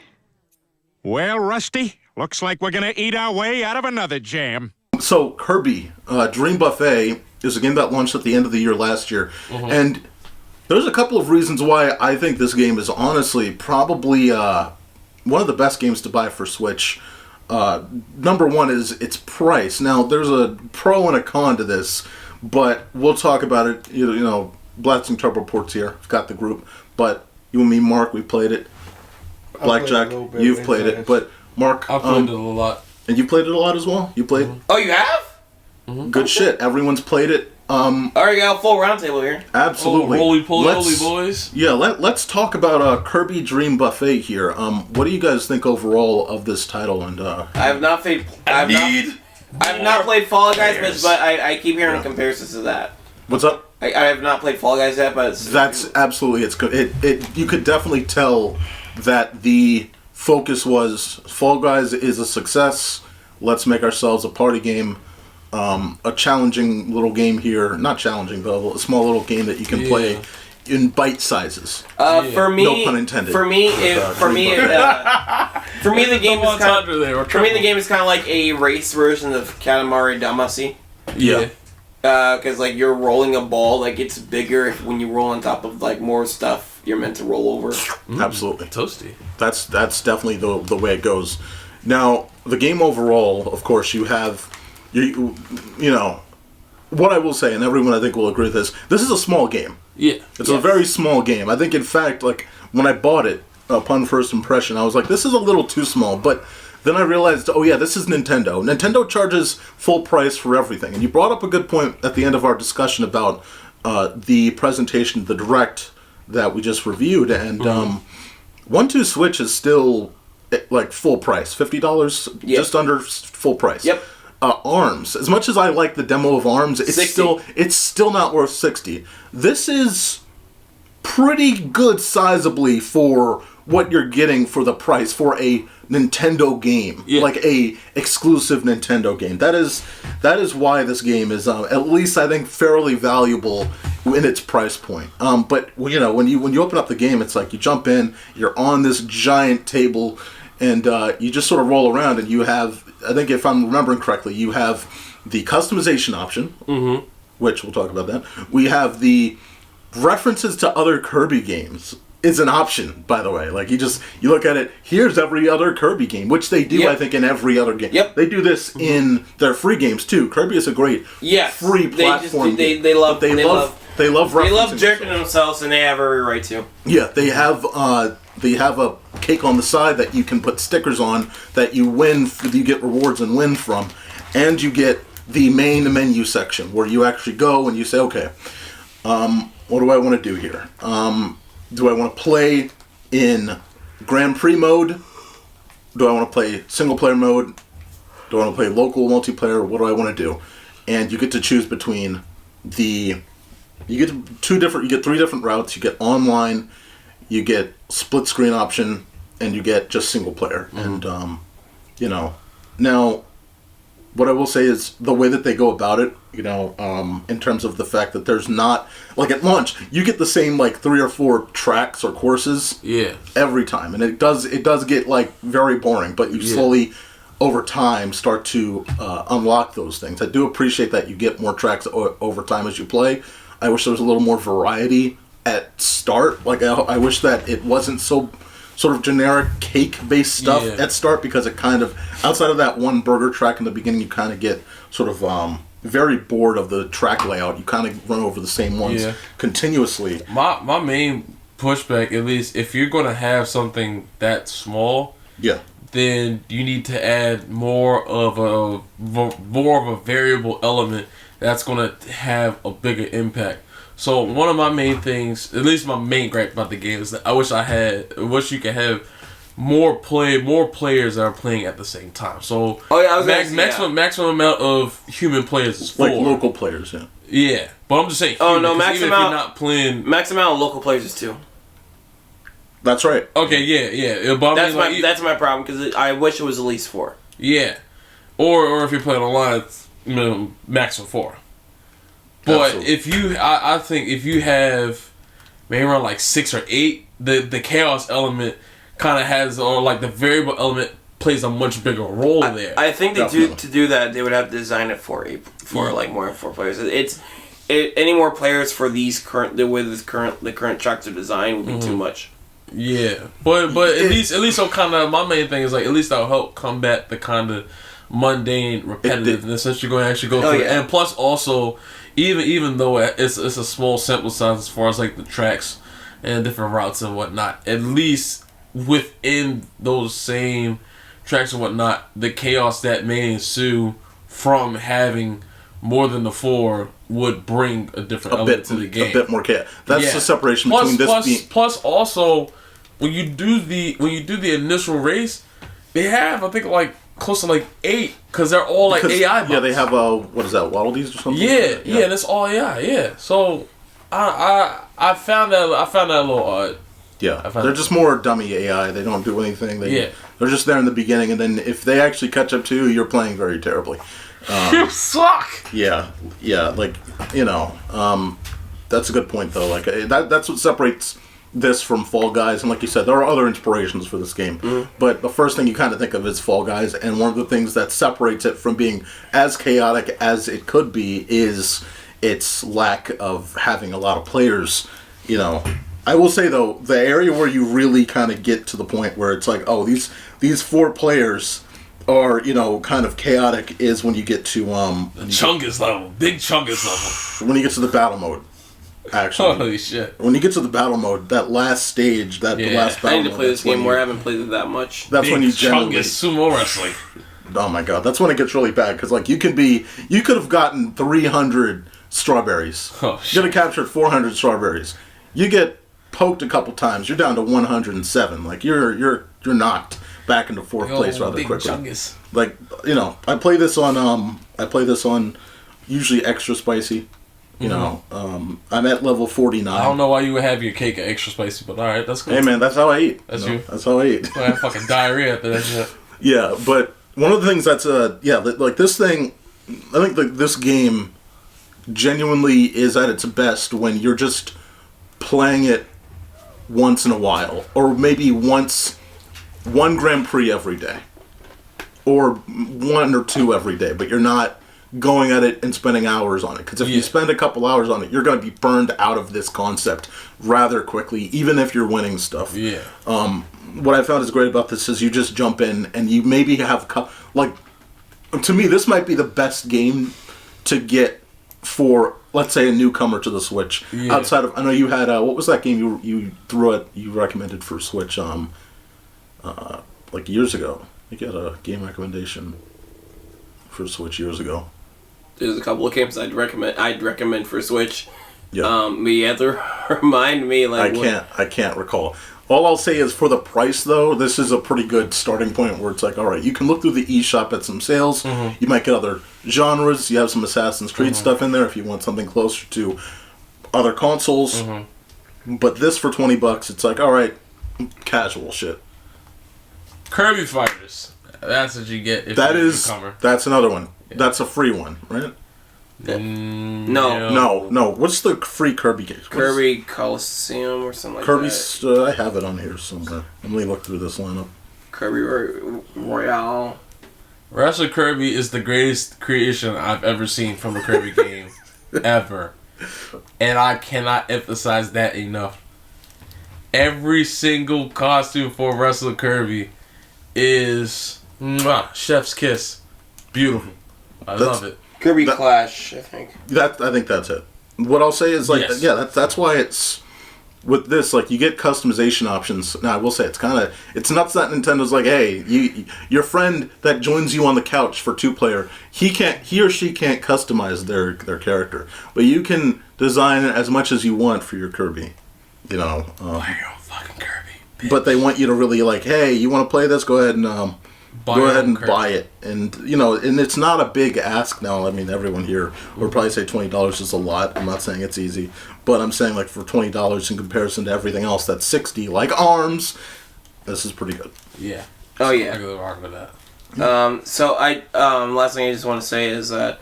Well, Rusty, looks like we're gonna eat our way out of another jam. So, Kirby, Dream Buffet is a game that launched at the end of the year last year. And there's a couple of reasons why I think this game is honestly probably one of the best games to buy for Switch. Number one is its price. Now, there's a pro and a con to this, but we'll talk about it. You know, Blasting Turbo Report's here. I've got the group. But you and me, Mark, we played it. Blackjack, you've played it. But, Mark... I've played it a lot. And you played it a lot as well? You played? Oh, you have? Good shit. Everyone's played it. Alright, got a full roundtable here. Absolutely. Roly-poly boys. Yeah, let's talk about Kirby Dream Buffet here. What do you guys think overall of this title? And I have not played. I have not played Fall Guys, but I keep hearing comparisons to that. What's up? I have not played Fall Guys yet, but that's absolutely it's good. It you could definitely tell that the focus was Fall Guys is a success. Let's make ourselves a party game. A challenging little game here. Not challenging, though. A small little game that you can play in bite sizes. For me, no pun intended. For me, the game is kind of. For me, the game is kind of like a race version of Katamari Damacy. Yeah. Because like you're rolling a ball, like it's bigger when you roll on top of like more stuff you're meant to roll over. Absolutely. Toasty. That's definitely the way it goes. Now, the game overall, of course, you have. You know, what I will say, and everyone I think will agree with this is a small game. Yeah. It's a very small game. I think, in fact, like, when I bought it, upon first impression, I was like, this is a little too small. But then I realized, oh yeah, this is Nintendo. Nintendo charges full price for everything. And you brought up a good point at the end of our discussion about the presentation, the Direct that we just reviewed. And 1-2 Switch is still, like, full price. $50, just under full price. Yep. ARMS. As much as I like the demo of ARMS, it's still not worth $60. This is pretty good sizably for what you're getting for the price for a Nintendo game, like a exclusive Nintendo game. That is why this game is at least I think fairly valuable in its price point. But you know when you open up the game, it's like you jump in, you're on this giant table. And you just sort of roll around, and you have, I think if I'm remembering correctly, you have the customization option, which we'll talk about that. We have the references to other Kirby games is an option, by the way. Like, you look at it, here's every other Kirby game, which they do, I think, in every other game. Yep. They do this in their free games, too. Kirby is a great free platform game. They love referencing jerking themselves, and they have every right to. Yeah, they have a cake on the side that you can put stickers on that you get rewards and win from, and you get the main menu section where you actually go and you say, okay, what do I want to do here? Do I want to play in Grand Prix mode? Do I want to play single player mode? Do I want to play local multiplayer? What do I want to do? And you get to choose between you get three different routes. You get online, you get split screen option, and you get just single player. And now what I will say is the way that they go about it, in terms of the fact that there's not, like at launch, you get the same like 3 or 4 tracks or courses every time, and it does get like very boring, but you slowly over time start to unlock those things. I do appreciate that you get more tracks over time as you play. I wish there was a little more variety at start. Like I wish that it wasn't so sort of generic cake-based stuff at start, because it kind of, outside of that one burger track in the beginning, you kind of get sort of very bored of the track layout. You kind of run over the same ones continuously. My main pushback, at least, if you're going to have something that small, then you need to add more of a variable element that's going to have a bigger impact. So one of my main things, at least my main gripe about the game, is that I wish you could have more players that are playing at the same time. So maximum amount of human players is 4. Like local players, Yeah, but I'm just saying. Max amount. If you're not playing, max amount of local players is 2. That's right. Okay, yeah. But that's my problem because I wish it was at least 4. Yeah, or if you're playing online, it's maximum 4. But Absolutely. I think if you have maybe around like 6 or 8, the chaos element kind of has, or like the variable element plays a much bigger role there. I think to do that they would have to design it for like more than 4 players. Any more players for these the way the current tracks are designed would be too much. Yeah, but at least so kind of my main thing is like at least that'll help combat the kind of mundane repetitiveness that you're going to actually go through. Yeah. And plus also, even though it's a small sample size as far as like the tracks and different routes and whatnot, at least within those same tracks and whatnot, the chaos that may ensue from having more than the 4 would bring a different element to the game. A bit more chaos. That's the separation between this being. Plus also, when you do the initial race, they have I think like close to like 8 because they're all like AI bots. Yeah, they have what is that, Waddle Dees or something? Yeah, and it's all AI. Yeah, so I found that a little odd. Yeah, they're just more dummy AI. They don't do anything. They're just there in the beginning, and then if they actually catch up to you, you're playing very terribly. You suck. Yeah, like that's a good point though. Like that's what separates this from Fall Guys, and like you said, there are other inspirations for this game. But the first thing you kind of think of is Fall Guys, and one of the things that separates it from being as chaotic as it could be is its lack of having a lot of players. I will say though, the area where you really kind of get to the point where it's like, oh, these 4 players are kind of chaotic is when you get to Chungus level, big Chungus level. When you get to the battle mode. Actually, holy shit! When you get to the battle mode, that last stage, the last battle I need to play this game where I haven't played it that much. That's when you generally sumo wrestling. Oh my god, that's when it gets really bad because like you could have gotten 300 strawberries. Oh, you could have captured 400 strawberries. You get poked a couple times, you're down to 107. Like you're knocked back into 4th place rather quickly. Chungus. Like I play this on usually extra spicy. I'm at level 49. I don't know why you would have your cake extra spicy, but alright, that's cool. Hey man, that's how I eat. That's you. That's how I eat. I have fucking diarrhea after that shit. Yeah, but one of the things that's like this thing, I think this game genuinely is at its best when you're just playing it once in a while, or maybe one Grand Prix every day, or 1 or 2 every day, but you're not going at it and spending hours on it. Because if you spend a couple hours on it, you're going to be burned out of this concept rather quickly, even if you're winning stuff. Yeah. What I found is great about this is you just jump in and you maybe have to me this might be the best game to get for, let's say, a newcomer to the Switch. Yeah. Outside of, I know you had what was that game you recommended for Switch like years ago? I think you had a game recommendation for Switch years ago. There's a couple of games I'd recommend for Switch. Yeah. You have to remind me. Like I can't recall. All I'll say is for the price, though, this is a pretty good starting point where it's like, all right, you can look through the eShop at some sales. Mm-hmm. You might get other genres. You have some Assassin's Creed stuff in there if you want something closer to other consoles. Mm-hmm. But this for $20, it's like, all right, casual shit. Kirby Fighters. That's what you get if you're a newcomer. That's another one. Yeah. That's a free one, right? No. What's the free Kirby game? Kirby Coliseum or something like that? I have it on here somewhere. Let me look through this lineup. Kirby Royale. Wrestler Kirby is the greatest creation I've ever seen from a Kirby game. Ever. And I cannot emphasize that enough. Every single costume for Wrestler Kirby is chef's kiss. Beautiful. I love it. Kirby Clash, I think. I think that's it. What I'll say is that's why it's with this, like, you get customization options. Now I will say it's nuts that Nintendo's like, hey, your friend that joins you on the couch for 2-player, he or she can't customize their character, but you can design it as much as you want for your Kirby. Play your own fucking Kirby. Bitch. But they want you to really like, hey, you want to play this? Go ahead and go ahead and buy it. And, and it's not a big ask now. I mean, everyone here would probably say $20 is a lot. I'm not saying it's easy. But I'm saying, like, for $20 in comparison to everything else that's $60, like ARMS, this is pretty good. Yeah. Oh, yeah. I could rock with that. So last thing I just want to say is that,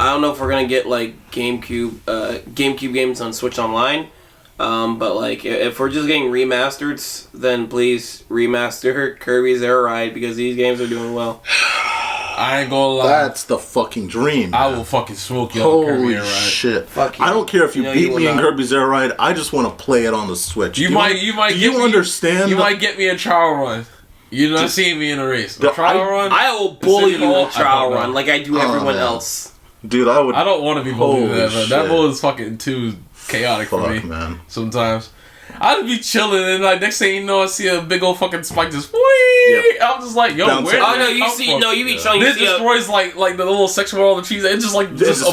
I don't know if we're gonna get like GameCube games on Switch Online, but like if we're just getting remasters, then please remaster Kirby's Air Ride because these games are doing well. I ain't gonna lie. That's the fucking dream. I will fucking smoke you on Kirby Air Ride. Holy shit! Fuck you. I don't care if you beat me in Kirby's Air Ride. I just want to play it on the Switch. You might understand? You might get me a trial run. You're not seeing me in a race. The trial run? I will bully you in a trial run like I do everyone else. Dude, I don't want to be bullied that, man. That mode is fucking too chaotic for me. Man. Sometimes. I'd be chilling and like next thing you know I see a big old fucking spike just whee! Yep. I'm just like, yo, where you be showing this destroys like the little section where all the trees, it just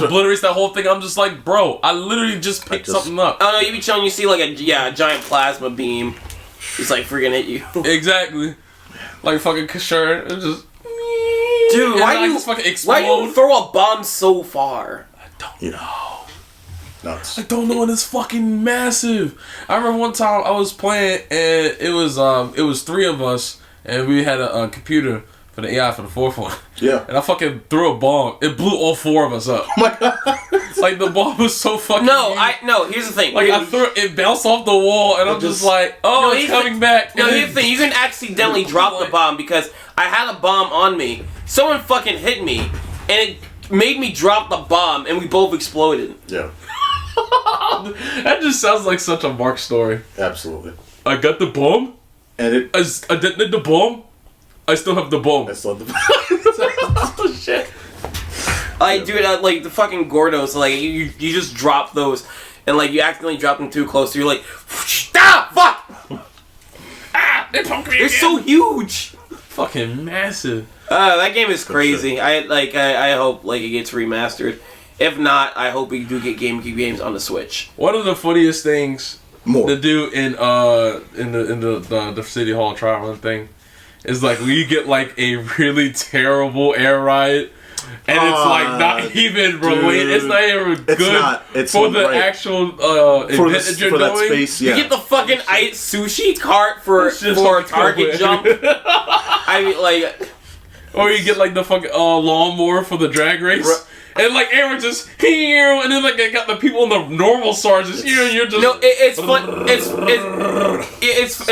obliterates that whole thing. I'm just like, bro, I literally just picked something up. Oh no, you be showing you see like a giant plasma beam. It's like freaking hit you. Exactly. Like fucking sure, it just dude, why you throw a bomb so far? I don't know. Nuts. I don't know, and it's fucking massive. I remember one time I was playing and it was 3 of us and we had a computer for the AI for the 4th one. Yeah. And I fucking threw a bomb. It blew all 4 of us up. Oh my god. Like the bomb was so fucking here's the thing. Like I threw it bounced off the wall and I'm just like, it's coming back. No, here's the thing, you can accidentally drop the bomb because I had a bomb on me. Someone fucking hit me and it made me drop the bomb and we both exploded. Yeah. That just sounds like such a Mark story. Absolutely. I got the bomb and I detonated the bomb. I still have the bomb. Oh shit. Dude, like the fucking Gordos, like you just drop those, and like you accidentally drop them too close. So you're like, stop, fuck! They punked me They're again. so huge. Fucking massive. That game is crazy. I hope like it gets remastered. If not, I hope we do get GameCube games on the Switch. One of the funniest things to do in the City Hall trial run thing is like when you get like a really terrible air ride and it's like not even related. It's not even good for the actual event that you're doing. That space, yeah. You get the fucking ice sushi cart for a target jump. I mean, like, or you get like the fucking lawnmower for the drag race. And like Aaron just here, and then like they got the people in the normal SARS just here, and you're just it's fun.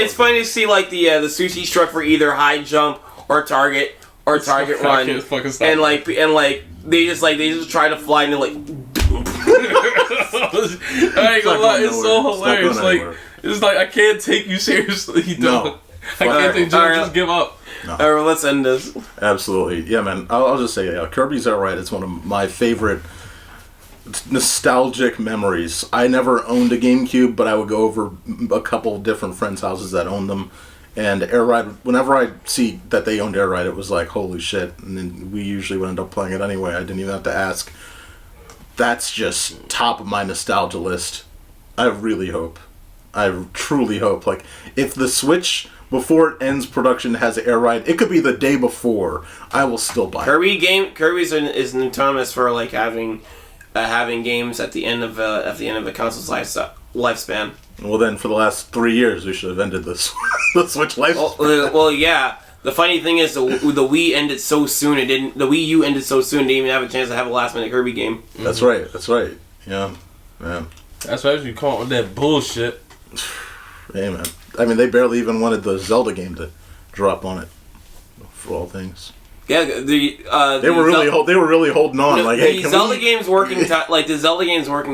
It's funny to see like the sushi truck for either high jump or target run, and like they just try to fly and like. I ain't gonna lie, it's so hilarious. Like it's like I can't take you seriously. No, I can't take you. Just give up. No. Alright, well, let's end this. Absolutely. Yeah, man. I'll just say, Kirby's Air Ride. It's one of my favorite nostalgic memories. I never owned a GameCube, but I would go over a couple different friends' houses that owned them. And Air Ride, whenever I see that they owned Air Ride, it was like, holy shit. And then we usually would end up playing it anyway. I didn't even have to ask. That's just top of my nostalgia list. I truly hope, like, if the Switch, before it ends production, has Air Ride, it could be the day before, I will still buy it. Kirby's is notorious for, like, having games at the end of the console's lifespan. Well, then, for the last 3 years, we should have ended the Switch lifespan. Well, yeah. The funny thing is, the Wii ended so soon. The Wii U ended so soon. It didn't even have a chance to have a last-minute Kirby game. That's right. Yeah. That's why you call it that bullshit. Hey, man. I mean, they barely even wanted the Zelda game to drop on it, for all things. Yeah, they were really holding on. No, like, hey, the Zelda game's working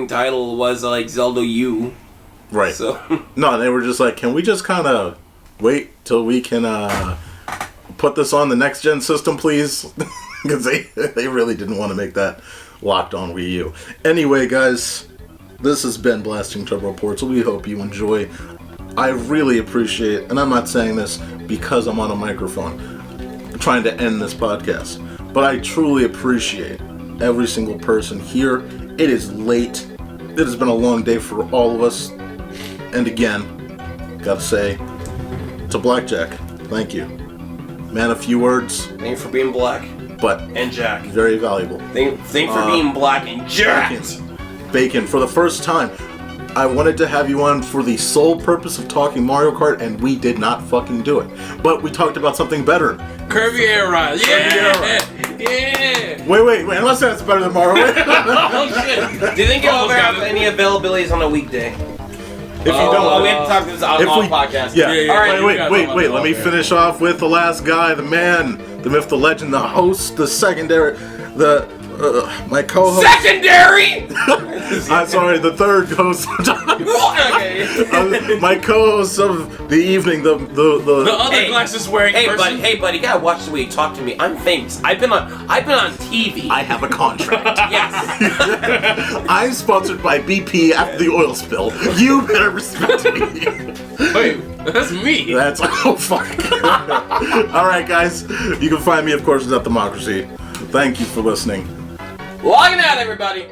title was like Zelda U. Right. So no, they were just like, can we just kind of wait till we can put this on the next gen system, please? Because they really didn't want to make that locked on Wii U. Anyway, guys, this has been Blasting Turbo Reports. We hope you enjoy. I really appreciate, and I'm not saying this because I'm on a microphone trying to end this podcast, but I truly appreciate every single person here. It is late. It has been a long day for all of us. And again, gotta say, to Blackjack, thank you. Man of few words. Thank you for being black. But and Jack. Very valuable. Thank you for being black and Jack. Bacon. For the first time, I wanted to have you on for the sole purpose of talking Mario Kart, and we did not fucking do it. But we talked about something better. Kirby Air Ride. Yeah. Wait. Unless that's better than Mario. Oh shit. Do you think you'll ever have any availabilities on a weekday? If you don't, we have to talk this on podcast. Yeah. All right. Wait. Let me finish off with the last guy, the man, the myth, the legend, the host, the secondary, my co-host. Secondary. I'm sorry, the third host. My co-host of the evening, the other glasses wearing. Hey buddy, you gotta watch the way you talk to me. I'm famous. I've been on TV. I have a contract. Yes. I'm sponsored by BP after the oil spill. You better respect me. Wait, that's me. That's oh fuck. All right, guys. You can find me, of course, at Democracy. Thank you for listening. Logging out, everybody.